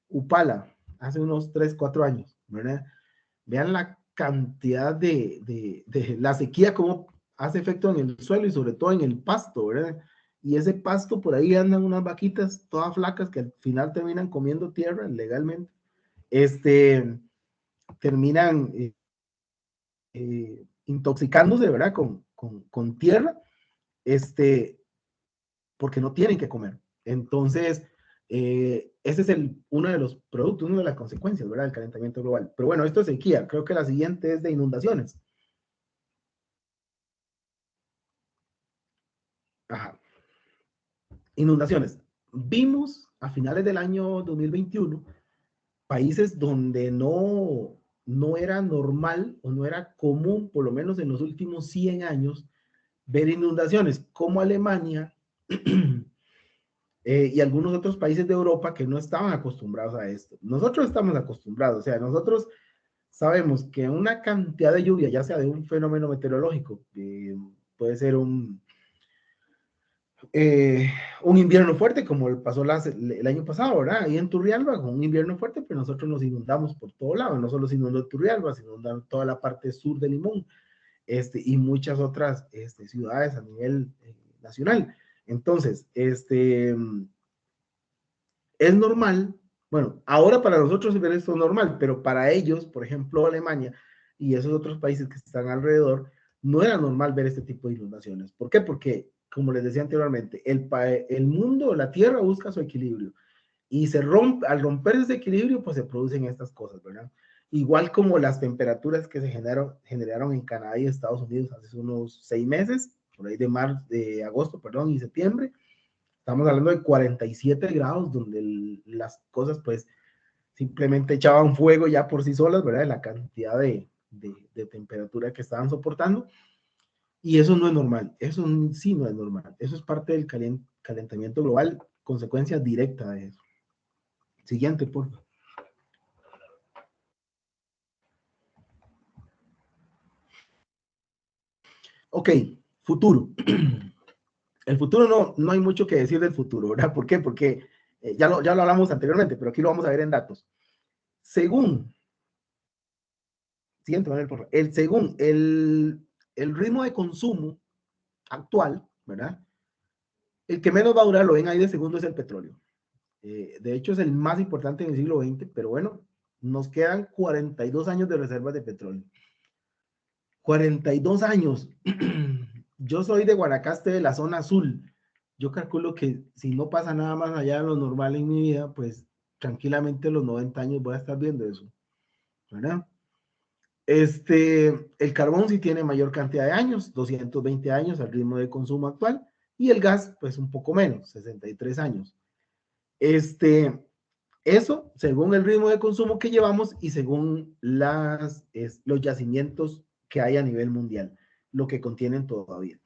Upala hace unos 3, 4 años, ¿verdad? Vean la cantidad de la sequía, cómo hace efecto en el suelo y sobre todo en el pasto, ¿verdad? Y ese pasto, por ahí andan unas vaquitas todas flacas que al final terminan comiendo tierra legalmente. Terminan intoxicándose, ¿verdad? Con tierra, porque no tienen que comer. Entonces, ese es uno de los productos, una de las consecuencias, ¿verdad? Del calentamiento global. Pero bueno, esto es sequía. Creo que la siguiente es de inundaciones. Ajá. Inundaciones. Vimos a finales del año 2021 países donde no era normal o no era común, por lo menos en los últimos 100 años, ver inundaciones, como Alemania y algunos otros países de Europa que no estaban acostumbrados a esto. Nosotros estamos acostumbrados, o sea, nosotros sabemos que una cantidad de lluvia, ya sea de un fenómeno meteorológico, puede ser un invierno fuerte, como pasó el año pasado, ¿verdad? Ahí en Turrialba, con un invierno fuerte, pues nosotros nos inundamos por todo lado, no solo se inundó Turrialba, se inundó toda la parte sur de Limón, y muchas otras ciudades a nivel nacional. Entonces, es normal, bueno, ahora para nosotros ver esto es normal, pero para ellos, por ejemplo, Alemania y esos otros países que están alrededor, no era normal ver este tipo de inundaciones. ¿Por qué? Porque, como les decía anteriormente, el mundo, la Tierra busca su equilibrio y al romper ese equilibrio, pues se producen estas cosas, ¿verdad? Igual como las temperaturas que se generaron en Canadá y Estados Unidos hace unos 6 meses, por ahí de agosto, perdón, y septiembre. Estamos hablando de 47 grados, donde las cosas pues simplemente echaban fuego ya por sí solas, ¿verdad? De la cantidad de temperatura que estaban soportando. Y eso no es normal, eso sí no es normal. Eso es parte del calentamiento global, consecuencia directa de eso. Siguiente, por favor. Ok, futuro. El futuro no hay mucho que decir del futuro, ¿verdad? ¿Por qué? Porque ya lo hablamos anteriormente, pero aquí lo vamos a ver en datos. Según Siguiente, Manuel, por favor. Según el ritmo de consumo actual, ¿verdad? El que menos va a durar, lo ven ahí de segundo, es el petróleo. De hecho, es el más importante en el siglo XX, pero bueno, nos quedan 42 años de reservas de petróleo. 42 años. Yo soy de Guanacaste, de la zona azul. Yo calculo que si no pasa nada más allá de lo normal en mi vida, pues tranquilamente a los 90 años voy a estar viendo eso, ¿verdad? El carbón sí tiene mayor cantidad de años, 220 años al ritmo de consumo actual, y el gas, pues un poco menos, 63 años. Eso según el ritmo de consumo que llevamos y según los yacimientos que hay a nivel mundial, lo que contienen todavía.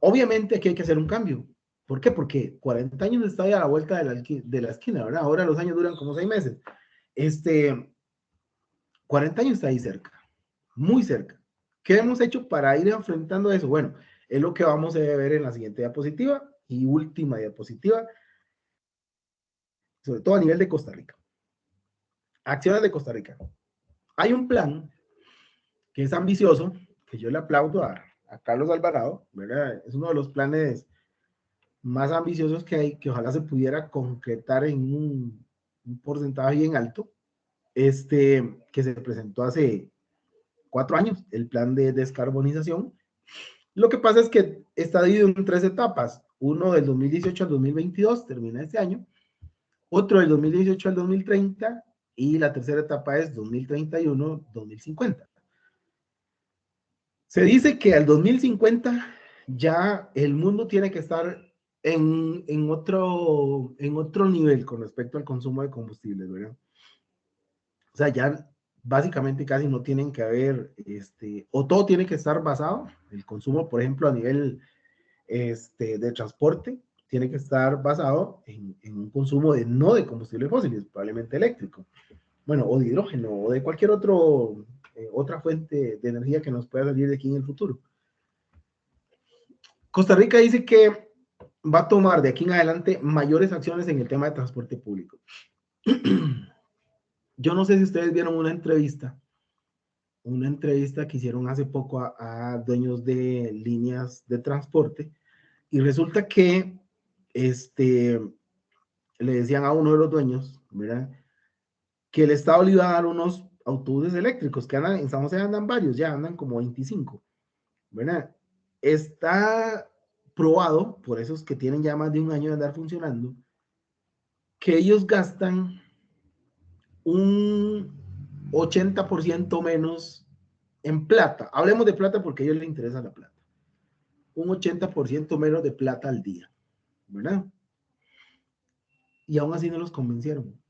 Obviamente aquí hay que hacer un cambio. ¿Por qué? Porque 40 años está ahí a la vuelta de la esquina, ¿verdad? Ahora los años duran como 6 meses. 40 años está ahí cerca, muy cerca. ¿Qué hemos hecho para ir enfrentando eso? Bueno, es lo que vamos a ver en la siguiente diapositiva y última diapositiva, sobre todo a nivel de Costa Rica. Acciones de Costa Rica. Hay un plan que es ambicioso, que yo le aplaudo a Carlos Alvarado, ¿verdad? Es uno de los planes más ambiciosos que hay, que ojalá se pudiera concretar en un porcentaje bien alto, que se presentó hace 4 años, el plan de descarbonización. Lo que pasa es que está dividido en 3 etapas. Uno del 2018 al 2022, termina este año, otro del 2018 al 2030 y la tercera etapa es 2031-2050. Se dice que al 2050 ya el mundo tiene que estar en otro nivel con respecto al consumo de combustibles, ¿verdad? O sea, ya básicamente casi no tienen que haber, o todo tiene que estar basado, el consumo, por ejemplo, a nivel de transporte, tiene que estar basado en un consumo no de combustibles fósiles, probablemente eléctrico, bueno, o de hidrógeno, o de cualquier otra fuente de energía que nos pueda salir de aquí en el futuro. Costa Rica dice que va a tomar de aquí en adelante mayores acciones en el tema de transporte público. Yo no sé si ustedes vieron una entrevista que hicieron hace poco a dueños de líneas de transporte, y resulta que le decían a uno de los dueños, ¿verdad?, que el Estado le iba a dar unos autobuses eléctricos, que andan, en San José andan varios, ya andan como 25, ¿verdad? Está probado, por esos que tienen ya más de un año de andar funcionando, que ellos gastan un 80% menos en plata. Hablemos de plata porque a ellos les interesa la plata. Un 80% menos de plata al día, ¿verdad? Y aún así no los convencieron.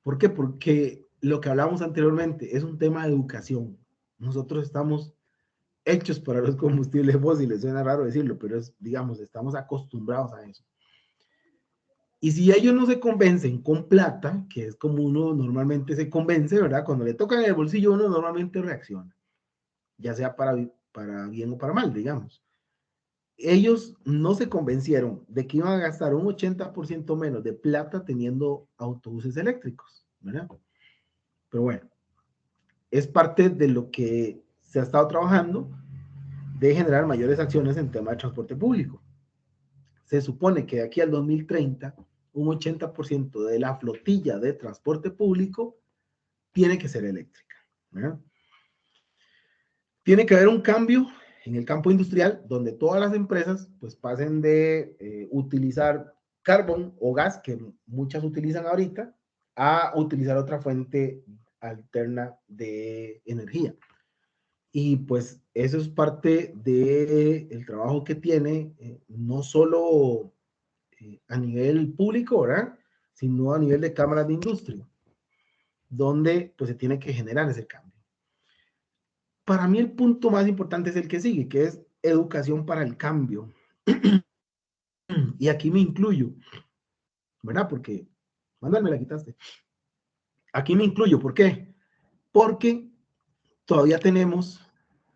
¿Por qué? Porque lo que hablamos anteriormente es un tema de educación. Nosotros estamos hechos para los combustibles fósiles, suena raro decirlo, pero es, digamos, estamos acostumbrados a eso. Y si ellos no se convencen con plata, que es como uno normalmente se convence, ¿verdad? Cuando le tocan el bolsillo, uno normalmente reacciona, ya sea para bien o para mal, digamos. Ellos no se convencieron de que iban a gastar un 80% menos de plata teniendo autobuses eléctricos, ¿verdad? Pero bueno, es parte de lo que se ha estado trabajando, de generar mayores acciones en tema de transporte público. Se supone que de aquí al 2030, un 80% de la flotilla de transporte público tiene que ser eléctrica, ¿verdad? Tiene que haber un cambio en el campo industrial donde todas las empresas pues pasen de utilizar carbón o gas, que muchas utilizan ahorita, a utilizar otra fuente alterna de energía. Y pues eso es parte del trabajo que tiene, no solo a nivel público, ¿verdad?, sino a nivel de cámaras de industria, donde pues se tiene que generar ese cambio. Para mí el punto más importante es el que sigue, que es educación para el cambio. Y aquí me incluyo, ¿verdad? Porque, Manuel, me la quitaste. Aquí me incluyo, ¿por qué? Porque todavía tenemos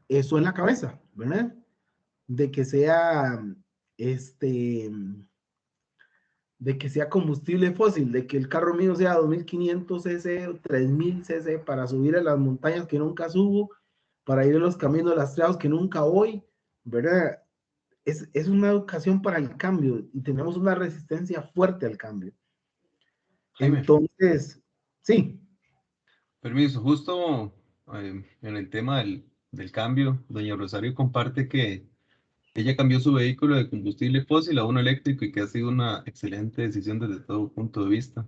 eso en la cabeza, ¿verdad? De que sea, este, de que sea combustible fósil, de que el carro mío sea 2500 cc o 3000 cc para subir a las montañas que nunca subo, para ir a los caminos lastreados que nunca voy, ¿verdad? Es una educación para el cambio y tenemos una resistencia fuerte al cambio.
Jaime,
Entonces, sí.
permiso, justo en el tema del cambio, doña Rosario comparte que ella cambió su vehículo de combustible fósil a uno eléctrico y que ha sido una excelente decisión desde todo punto de vista.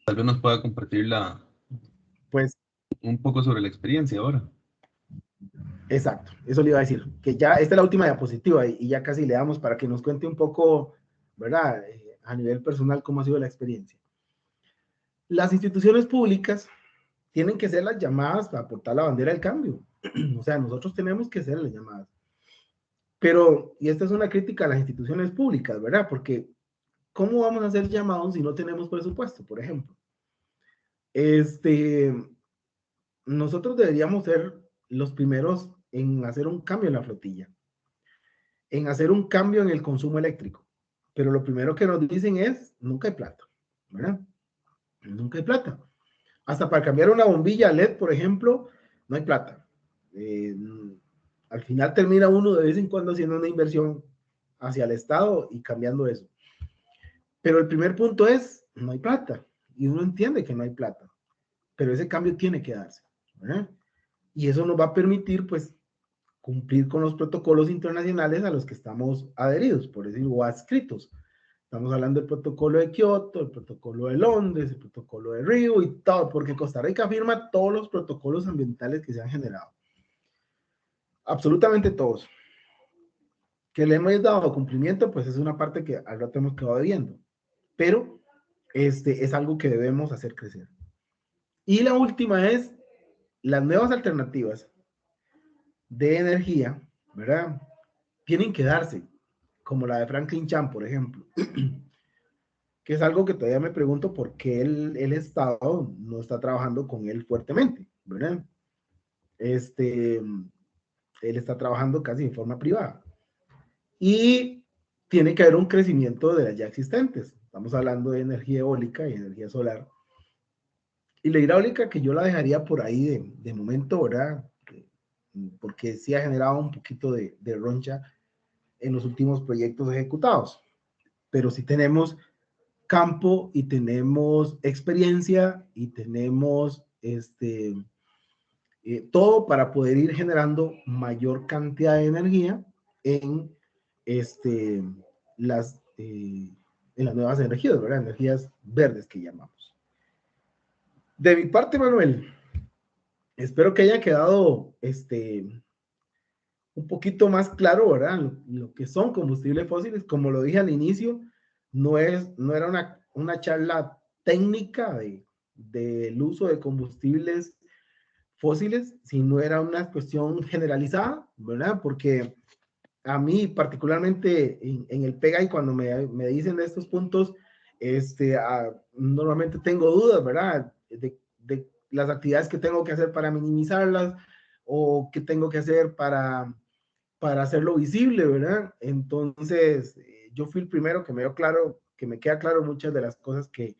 Tal vez nos pueda compartir
Pues
un poco sobre la experiencia ahora.
exacto, eso le iba a decir, que ya esta es la última diapositiva y ya casi le damos para que nos cuente un poco, ¿verdad? A nivel personal, cómo ha sido la experiencia. Las instituciones públicas tienen que ser las llamadas para aportar la bandera del cambio. O sea, nosotros tenemos que ser las llamadas. Pero, y esta es una crítica a las instituciones públicas, ¿verdad? Porque, ¿cómo vamos a hacer llamados si no tenemos presupuesto, por ejemplo? Nosotros deberíamos ser los primeros en hacer un cambio en la flotilla, en hacer un cambio en el consumo eléctrico. Pero lo primero que nos dicen es, nunca hay plata, ¿verdad? Nunca hay plata. Hasta para cambiar una bombilla LED, por ejemplo, no hay plata. Al final termina uno de vez en cuando haciendo una inversión hacia el Estado y cambiando eso. Pero el primer punto es, no hay plata. Y uno entiende que no hay plata. Pero ese cambio tiene que darse, ¿verdad? Y eso nos va a permitir, pues, cumplir con los protocolos internacionales a los que estamos adheridos, por decirlo, o adscritos. Estamos hablando del protocolo de Kioto, el protocolo de Londres, el protocolo de Río y todo, porque Costa Rica firma todos los protocolos ambientales que se han generado. Absolutamente todos. Que le hemos dado cumplimiento, pues es una parte que al rato hemos quedado viendo. Pero es algo que debemos hacer crecer. Y la última es las nuevas alternativas de energía, ¿verdad? Tienen que darse, como la de Franklin Chan, por ejemplo, que es algo que todavía me pregunto por qué el Estado no está trabajando con él fuertemente, ¿verdad? Él está trabajando casi de forma privada. Y tiene que haber un crecimiento de las ya existentes. Estamos hablando de energía eólica y energía solar. Y la hidráulica, que yo la dejaría por ahí de momento, ¿verdad? Porque sí ha generado un poquito de roncha en los últimos proyectos ejecutados. Pero sí tenemos campo y tenemos experiencia y tenemos todo para poder ir generando mayor cantidad de energía en, las, en las nuevas energías, ¿verdad? Energías verdes que llamamos. De mi parte, Manuel, espero que haya quedado un poquito más claro, ¿verdad? Lo que son combustibles fósiles. Como lo dije al inicio, no era una charla técnica del uso de combustibles fósiles, sino era una cuestión generalizada, ¿verdad? Porque a mí particularmente en el PEGAI, cuando me dicen de estos puntos, normalmente tengo dudas, ¿verdad? De las actividades que tengo que hacer para minimizarlas o que tengo que hacer para hacerlo visible, ¿verdad? Entonces, yo fui el primero que me dio claro, que me queda claro muchas de las cosas que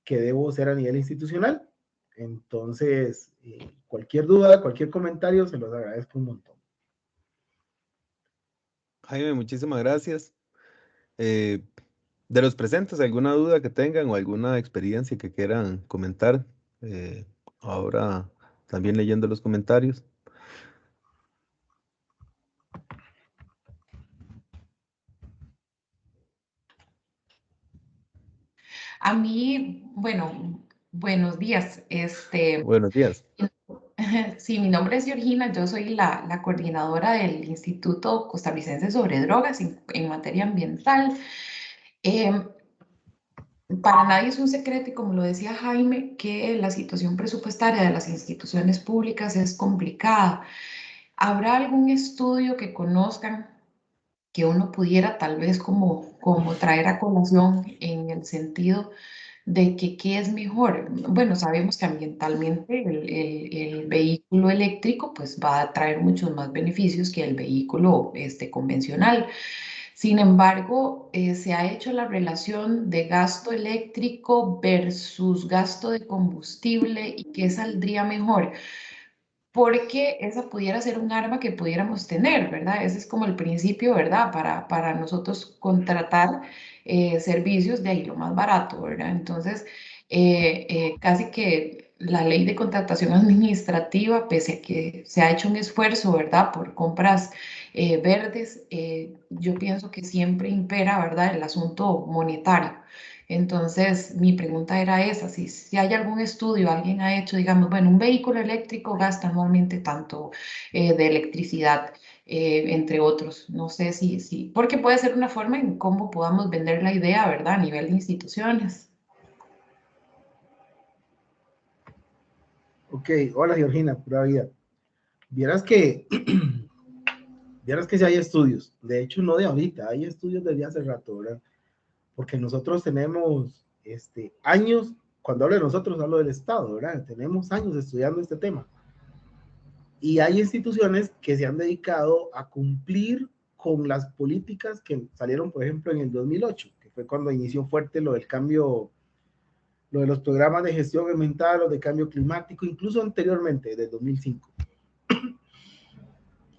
debo hacer a nivel institucional. Entonces, cualquier duda, cualquier comentario, se los agradezco un montón.
Jaime, muchísimas gracias. De los presentes, ¿alguna duda que tengan o alguna experiencia que quieran comentar? Ahora también leyendo los comentarios.
A mí, bueno, buenos días.
Buenos días.
Sí, mi nombre es Georgina, yo soy la coordinadora del Instituto Costarricense sobre Drogas en materia ambiental. Para nadie es un secreto, y como lo decía Jaime, que la situación presupuestaria de las instituciones públicas es complicada. ¿Habrá algún estudio que conozcan que uno pudiera tal vez como traer a colación en el sentido de que qué es mejor? Bueno, sabemos que ambientalmente el vehículo eléctrico pues va a traer muchos más beneficios que el vehículo convencional. Sin embargo, se ha hecho la relación de gasto eléctrico versus gasto de combustible y qué saldría mejor, porque esa pudiera ser un arma que pudiéramos tener, ¿verdad? Ese es como el principio, ¿verdad? Para nosotros contratar servicios de ahí lo más barato, ¿verdad? Entonces, casi que la ley de contratación administrativa, pese a que se ha hecho un esfuerzo, ¿verdad? Por compras verdes, yo pienso que siempre impera, ¿verdad? El asunto monetario. Entonces, mi pregunta era esa, si hay algún estudio, alguien ha hecho, digamos, bueno, un vehículo eléctrico gasta anualmente tanto de electricidad, entre otros. No sé porque puede ser una forma en cómo podamos vender la idea, ¿verdad? A nivel de instituciones.
Ok, hola Georgina, pura vida. Vieras que sí hay estudios, de hecho no de ahorita, hay estudios desde hace rato, ¿verdad? Porque nosotros tenemos años, cuando hablo de nosotros hablo del Estado, ¿verdad? Tenemos años estudiando este tema. Y hay instituciones que se han dedicado a cumplir con las políticas que salieron, por ejemplo, en el 2008, que fue cuando inició fuerte lo del cambio, lo de los programas de gestión ambiental o de cambio climático, incluso anteriormente, desde 2005.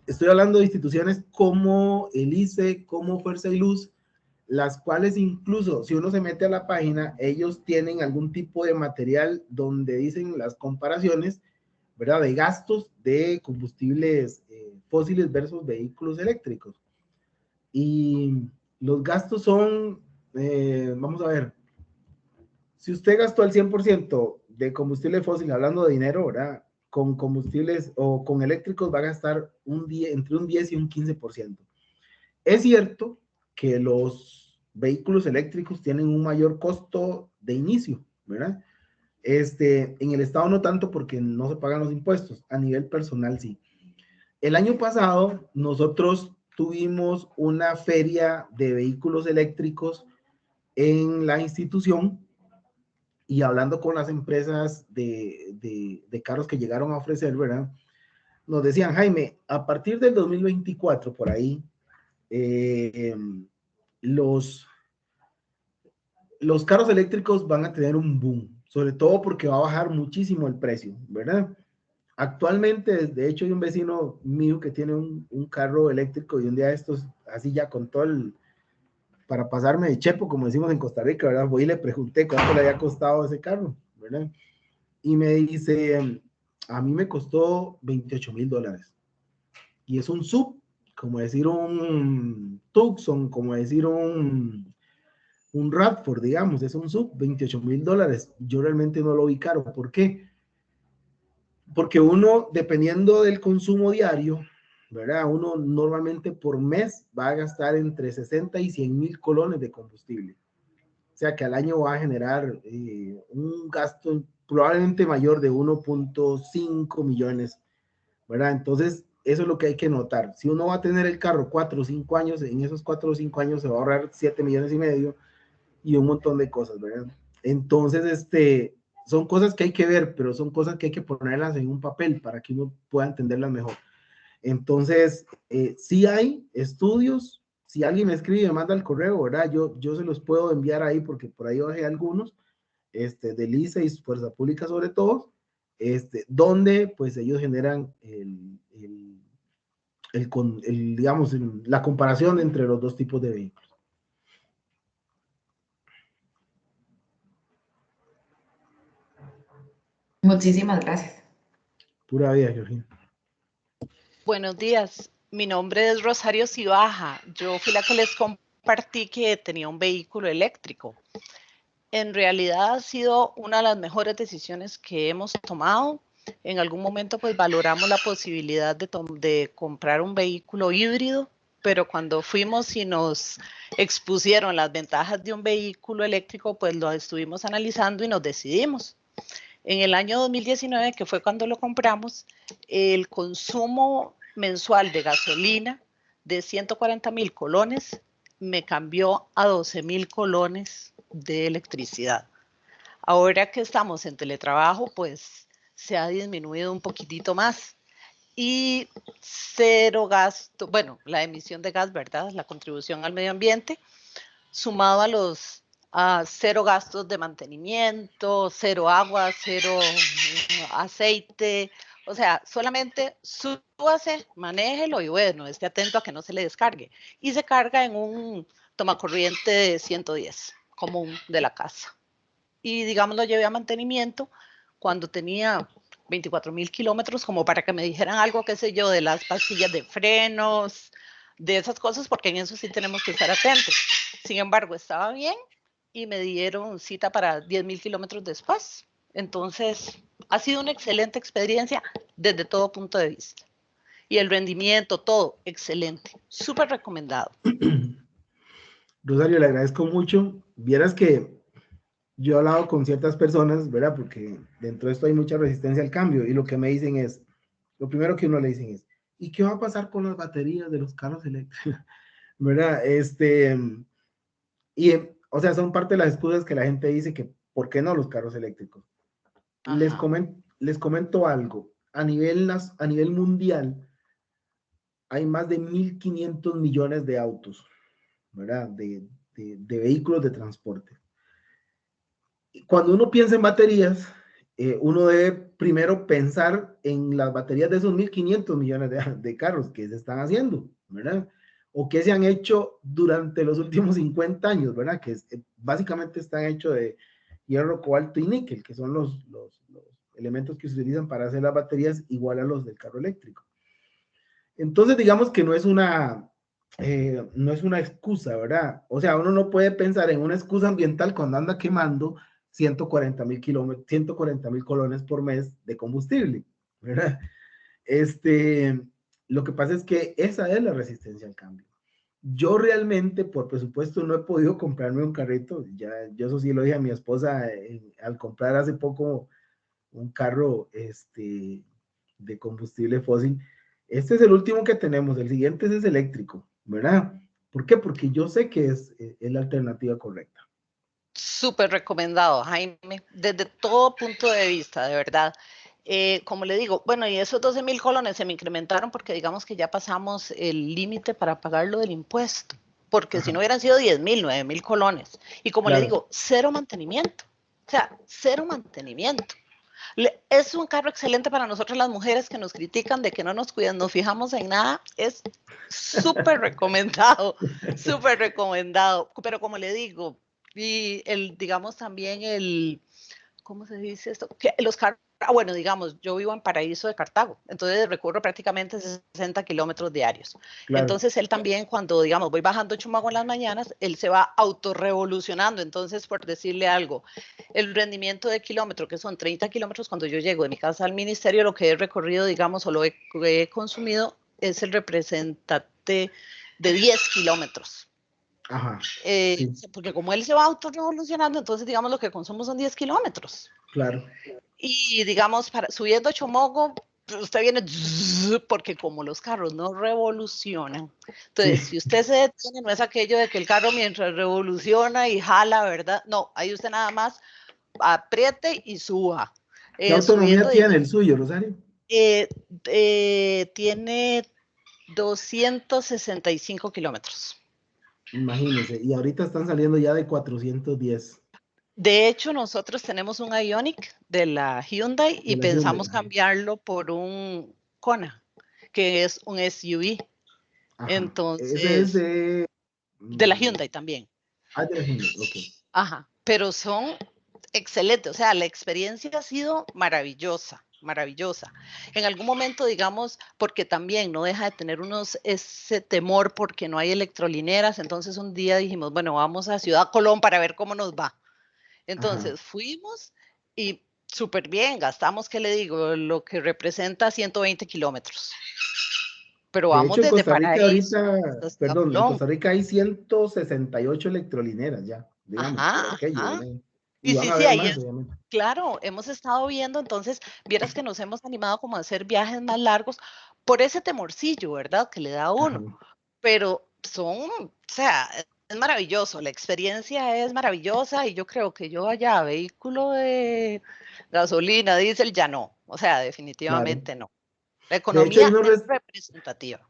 Estoy hablando de instituciones como el ICE, como Fuerza y Luz, las cuales incluso si uno se mete a la página, ellos tienen algún tipo de material donde dicen las comparaciones ¿verdad? De gastos de combustibles fósiles versus vehículos eléctricos. Y los gastos son, vamos a ver, si usted gastó el 100% de combustible fósil, hablando de dinero, ¿verdad? Con combustibles o con eléctricos va a gastar entre un 10 y un 15%. Es cierto que los vehículos eléctricos tienen un mayor costo de inicio, ¿verdad? En el estado no tanto porque no se pagan los impuestos, a nivel personal sí. El año pasado nosotros tuvimos una feria de vehículos eléctricos en la institución y hablando con las empresas de carros que llegaron a ofrecer, ¿verdad? Nos decían, Jaime, a partir del 2024, por ahí, los carros eléctricos van a tener un boom, sobre todo porque va a bajar muchísimo el precio, ¿verdad? Actualmente, de hecho, hay un vecino mío que tiene un carro eléctrico y un día de estos, así ya con todo para pasarme de chepo, como decimos en Costa Rica, ¿verdad? Voy y le pregunté cuánto le había costado ese carro, ¿verdad? Y me dice, a mí me costó $28,000. Y es un sub, como decir un Tucson, como decir un Radford, digamos, es un sub, $28,000. Yo realmente no lo vi caro. ¿Por qué? Porque uno, dependiendo del consumo diario, ¿verdad? Uno normalmente por mes va a gastar entre 60 y 100,000 colones de combustible. O sea que al año va a generar un gasto probablemente mayor de 1.5 millones, ¿verdad? Entonces, eso es lo que hay que notar. Si uno va a tener el carro 4 o 5 años, en esos 4 o 5 años se va a ahorrar 7 millones y medio y un montón de cosas, ¿verdad? Entonces, son cosas que hay que ver, pero son cosas que hay que ponerlas en un papel para que uno pueda entenderlas mejor. Entonces, sí hay estudios, si alguien me escribe y me manda el correo, ¿verdad? Yo se los puedo enviar ahí porque por ahí bajé algunos, de LICE y Fuerza Pública sobre todo, donde pues ellos generan digamos, la comparación entre los dos tipos de vehículos.
Muchísimas gracias.
Pura vida, Georgina.
Buenos días, mi nombre es Rosario Cibaja. Yo fui la que les compartí que tenía un vehículo eléctrico. En realidad ha sido una de las mejores decisiones que hemos tomado. En algún momento pues valoramos la posibilidad de comprar un vehículo híbrido, pero cuando fuimos y nos expusieron las ventajas de un vehículo eléctrico, pues lo estuvimos analizando y nos decidimos. En el año 2019, que fue cuando lo compramos, el consumo mensual de gasolina de 140,000 colones me cambió a 12,000 colones de electricidad. Ahora que estamos en teletrabajo, pues se ha disminuido un poquitito más. Y cero gasto, bueno, la emisión de gas, ¿verdad? La contribución al medio ambiente, sumado a cero gastos de mantenimiento, cero agua, cero aceite, o sea, solamente súbase, manéjelo y bueno, esté atento a que no se le descargue. Y se carga en un tomacorriente de 110, común de la casa. Y digamos lo llevé a mantenimiento cuando tenía 24,000 kilómetros, como para que me dijeran algo, qué sé yo, de las pastillas de frenos, de esas cosas, porque en eso sí tenemos que estar atentos. Sin embargo, estaba bien y me dieron cita para 10,000 kilómetros después. Entonces, ha sido una excelente experiencia desde todo punto de vista. Y el rendimiento, todo, excelente. Súper recomendado.
Rosario, le agradezco mucho. Vieras que yo he hablado con ciertas personas, ¿verdad? Porque dentro de esto hay mucha resistencia al cambio y lo que me dicen es, lo primero que uno le dicen es, ¿y qué va a pasar con las baterías de los carros eléctricos? ¿Verdad? O sea, son parte de las excusas que la gente dice que, ¿por qué no los carros eléctricos? Les comento algo. A nivel mundial, hay más de 1.500 millones de autos, ¿verdad? De vehículos de transporte. Cuando uno piensa en baterías, uno debe primero pensar en las baterías de esos 1.500 millones de carros que se están haciendo, ¿verdad? O que se han hecho durante los últimos 50 años, ¿verdad? Que básicamente están hechos de hierro, cobalto y níquel, que son elementos que se utilizan para hacer las baterías igual a los del carro eléctrico. Entonces, digamos que no es una excusa, ¿verdad? O sea, uno no puede pensar en una excusa ambiental cuando anda quemando 140,000 kilómetros, 140,000 colones por mes de combustible, ¿verdad? Lo que pasa es que esa es la resistencia al cambio. Yo realmente, por presupuesto, no he podido comprarme un carrito. Ya, yo eso sí lo dije a mi esposa al comprar hace poco un carro de combustible fósil. Este es el último que tenemos, el siguiente es eléctrico, ¿verdad? ¿Por qué? Porque yo sé que es la alternativa correcta.
Súper recomendado, Jaime, desde todo punto de vista, de verdad. Como le digo, bueno, y esos 12,000 colones se me incrementaron porque digamos que ya pasamos el límite para pagarlo del impuesto, porque
Ajá.
si no hubieran sido 10,000, 9,000 colones. Y como
Claro.
le digo, cero mantenimiento, o sea, cero mantenimiento. Es un carro excelente para nosotros las mujeres que nos critican de que no nos cuidan, nos fijamos en nada, es súper recomendado, súper recomendado. Pero como le digo, y digamos también ¿cómo se dice esto? Que los carros, bueno, digamos, yo vivo en Paraíso de Cartago, entonces recorro prácticamente 60 kilómetros diarios.
Claro.
Entonces él también, cuando, digamos, voy bajando Chumago en las mañanas, él se va autorrevolucionando. Entonces, por decirle algo, el rendimiento de kilómetro, que son 30 kilómetros, cuando yo llego de mi casa al ministerio, lo que he recorrido, digamos, o lo he consumido, es el representante de 10 kilómetros.
Ajá,
sí. Porque como él se va autorrevolucionando, entonces digamos lo que consumo son 10 kilómetros.
Claro.
Y digamos, subiendo a Chomogo, usted viene, porque como los carros no revolucionan, entonces si usted se detiene, no es aquello de que el carro mientras revoluciona y jala, ¿verdad? No, ahí usted nada más apriete y suba.
¿Qué autonomía tiene el suyo, Rosario?
Tiene 265 kilómetros.
Imagínense, y ahorita están saliendo ya de 410.
De hecho, nosotros tenemos un Ioniq de la Hyundai y pensamos cambiarlo por un Kona, que es un SUV.
Ajá.
Entonces,
ese es
de la Hyundai también.
Ah, de la Hyundai, ok.
Ajá, pero son excelentes, o sea, la experiencia ha sido maravillosa, maravillosa. En algún momento, digamos, porque también no deja de tener ese temor porque no hay electrolineras, entonces un día dijimos, bueno, vamos a Ciudad Colón para ver cómo nos va. Entonces fuimos y súper bien, gastamos, ¿qué le digo? Lo que representa 120 kilómetros. Pero vamos
de hecho,
desde Paraíso
ahorita, perdón, en Costa Rica hay 168 electrolineras ya, digamos.
Ajá,
Aquello,
y
van a
sí,
haber
ahí
más, obviamente.
Claro, hemos estado viendo, entonces, vieras que nos hemos animado como a hacer viajes más largos por ese temorcillo, ¿verdad? Que le da a uno.
Ajá.
Pero o sea, es maravilloso, la experiencia es maravillosa y yo creo que yo allá, vehículo de gasolina, diésel, ya no. O sea, definitivamente no. La
De hecho,
economía es representativa.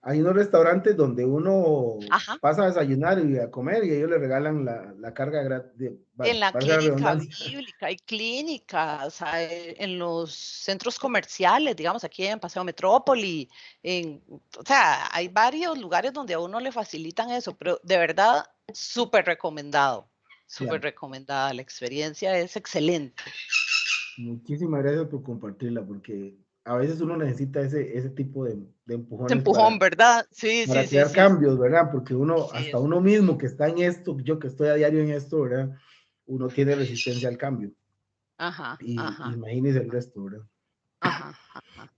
Hay unos restaurantes donde uno
Ajá.
pasa a desayunar y a comer y ellos le regalan la carga gratis.
En la clínica bíblica, hay clínicas, en los centros comerciales, digamos aquí en Paseo Metrópoli, o sea, hay varios lugares donde a uno le facilitan eso, pero de verdad, súper recomendado, súper recomendada, la experiencia es excelente.
Muchísimas gracias por compartirla, porque a veces uno necesita ese tipo de empujones.
Empujón, ¿verdad? Sí,
para
sí,
crear
sí,
cambios, ¿verdad? Porque uno,
sí,
hasta uno mismo que está en esto, yo que estoy a diario en esto, ¿verdad? Uno tiene resistencia al cambio.
Ajá,
y
ajá.
Imagínese el resto, ¿verdad?
Ajá, ajá.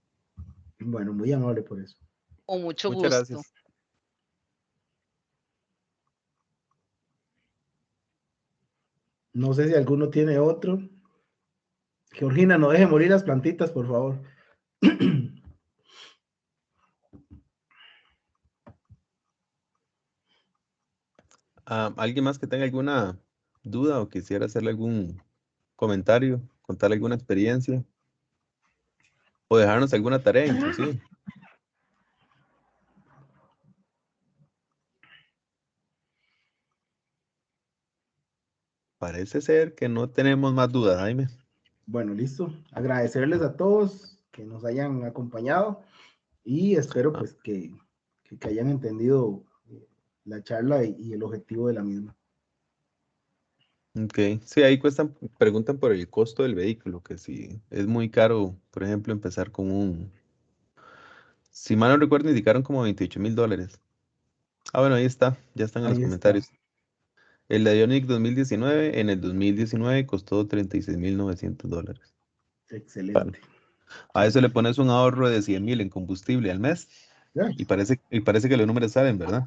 Bueno, muy amable por eso.
Con mucho
Muchas
gusto.
Gracias.
No sé si alguno tiene otro. Georgina, no deje morir las plantitas, por favor.
¿Alguien más que tenga alguna duda o quisiera hacerle algún comentario, contarle alguna experiencia o dejarnos alguna tarea inclusive? Parece ser que no tenemos más dudas, Jaime.
Bueno, listo. Agradecerles a todos que nos hayan acompañado y espero pues que hayan entendido la charla y el objetivo de la misma.
Ok, sí, ahí preguntan por el costo del vehículo, que si es muy caro, por ejemplo, empezar con si mal no recuerdo, indicaron como $28,000. Ah, bueno, ahí está, ya están en los
Ahí está.
comentarios. El Ioniq 2019, en el 2019 costó $36,900. Claro.
Excelente.
A eso le pones un ahorro de 100,000 en combustible al mes
Ay,
y parece que los números salen, ¿verdad?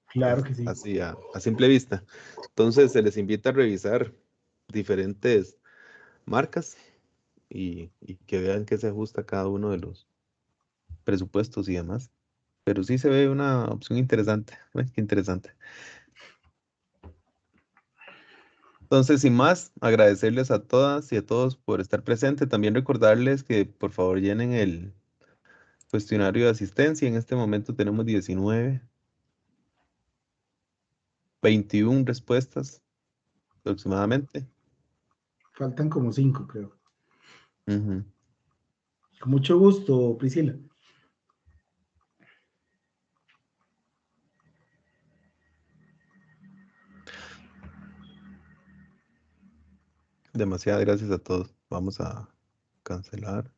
claro que sí.
Así a simple vista. Entonces se les invita a revisar diferentes marcas y que vean qué se ajusta a cada uno de los presupuestos y demás. Pero sí se ve una opción interesante. Qué interesante. Entonces, sin más, agradecerles a todas y a todos por estar presentes. También recordarles que por favor llenen el cuestionario de asistencia. En este momento tenemos 21 respuestas aproximadamente.
Faltan como 5, creo.
Ujú.
Con mucho gusto, Priscila.
Demasiadas gracias a todos. Vamos a cancelar.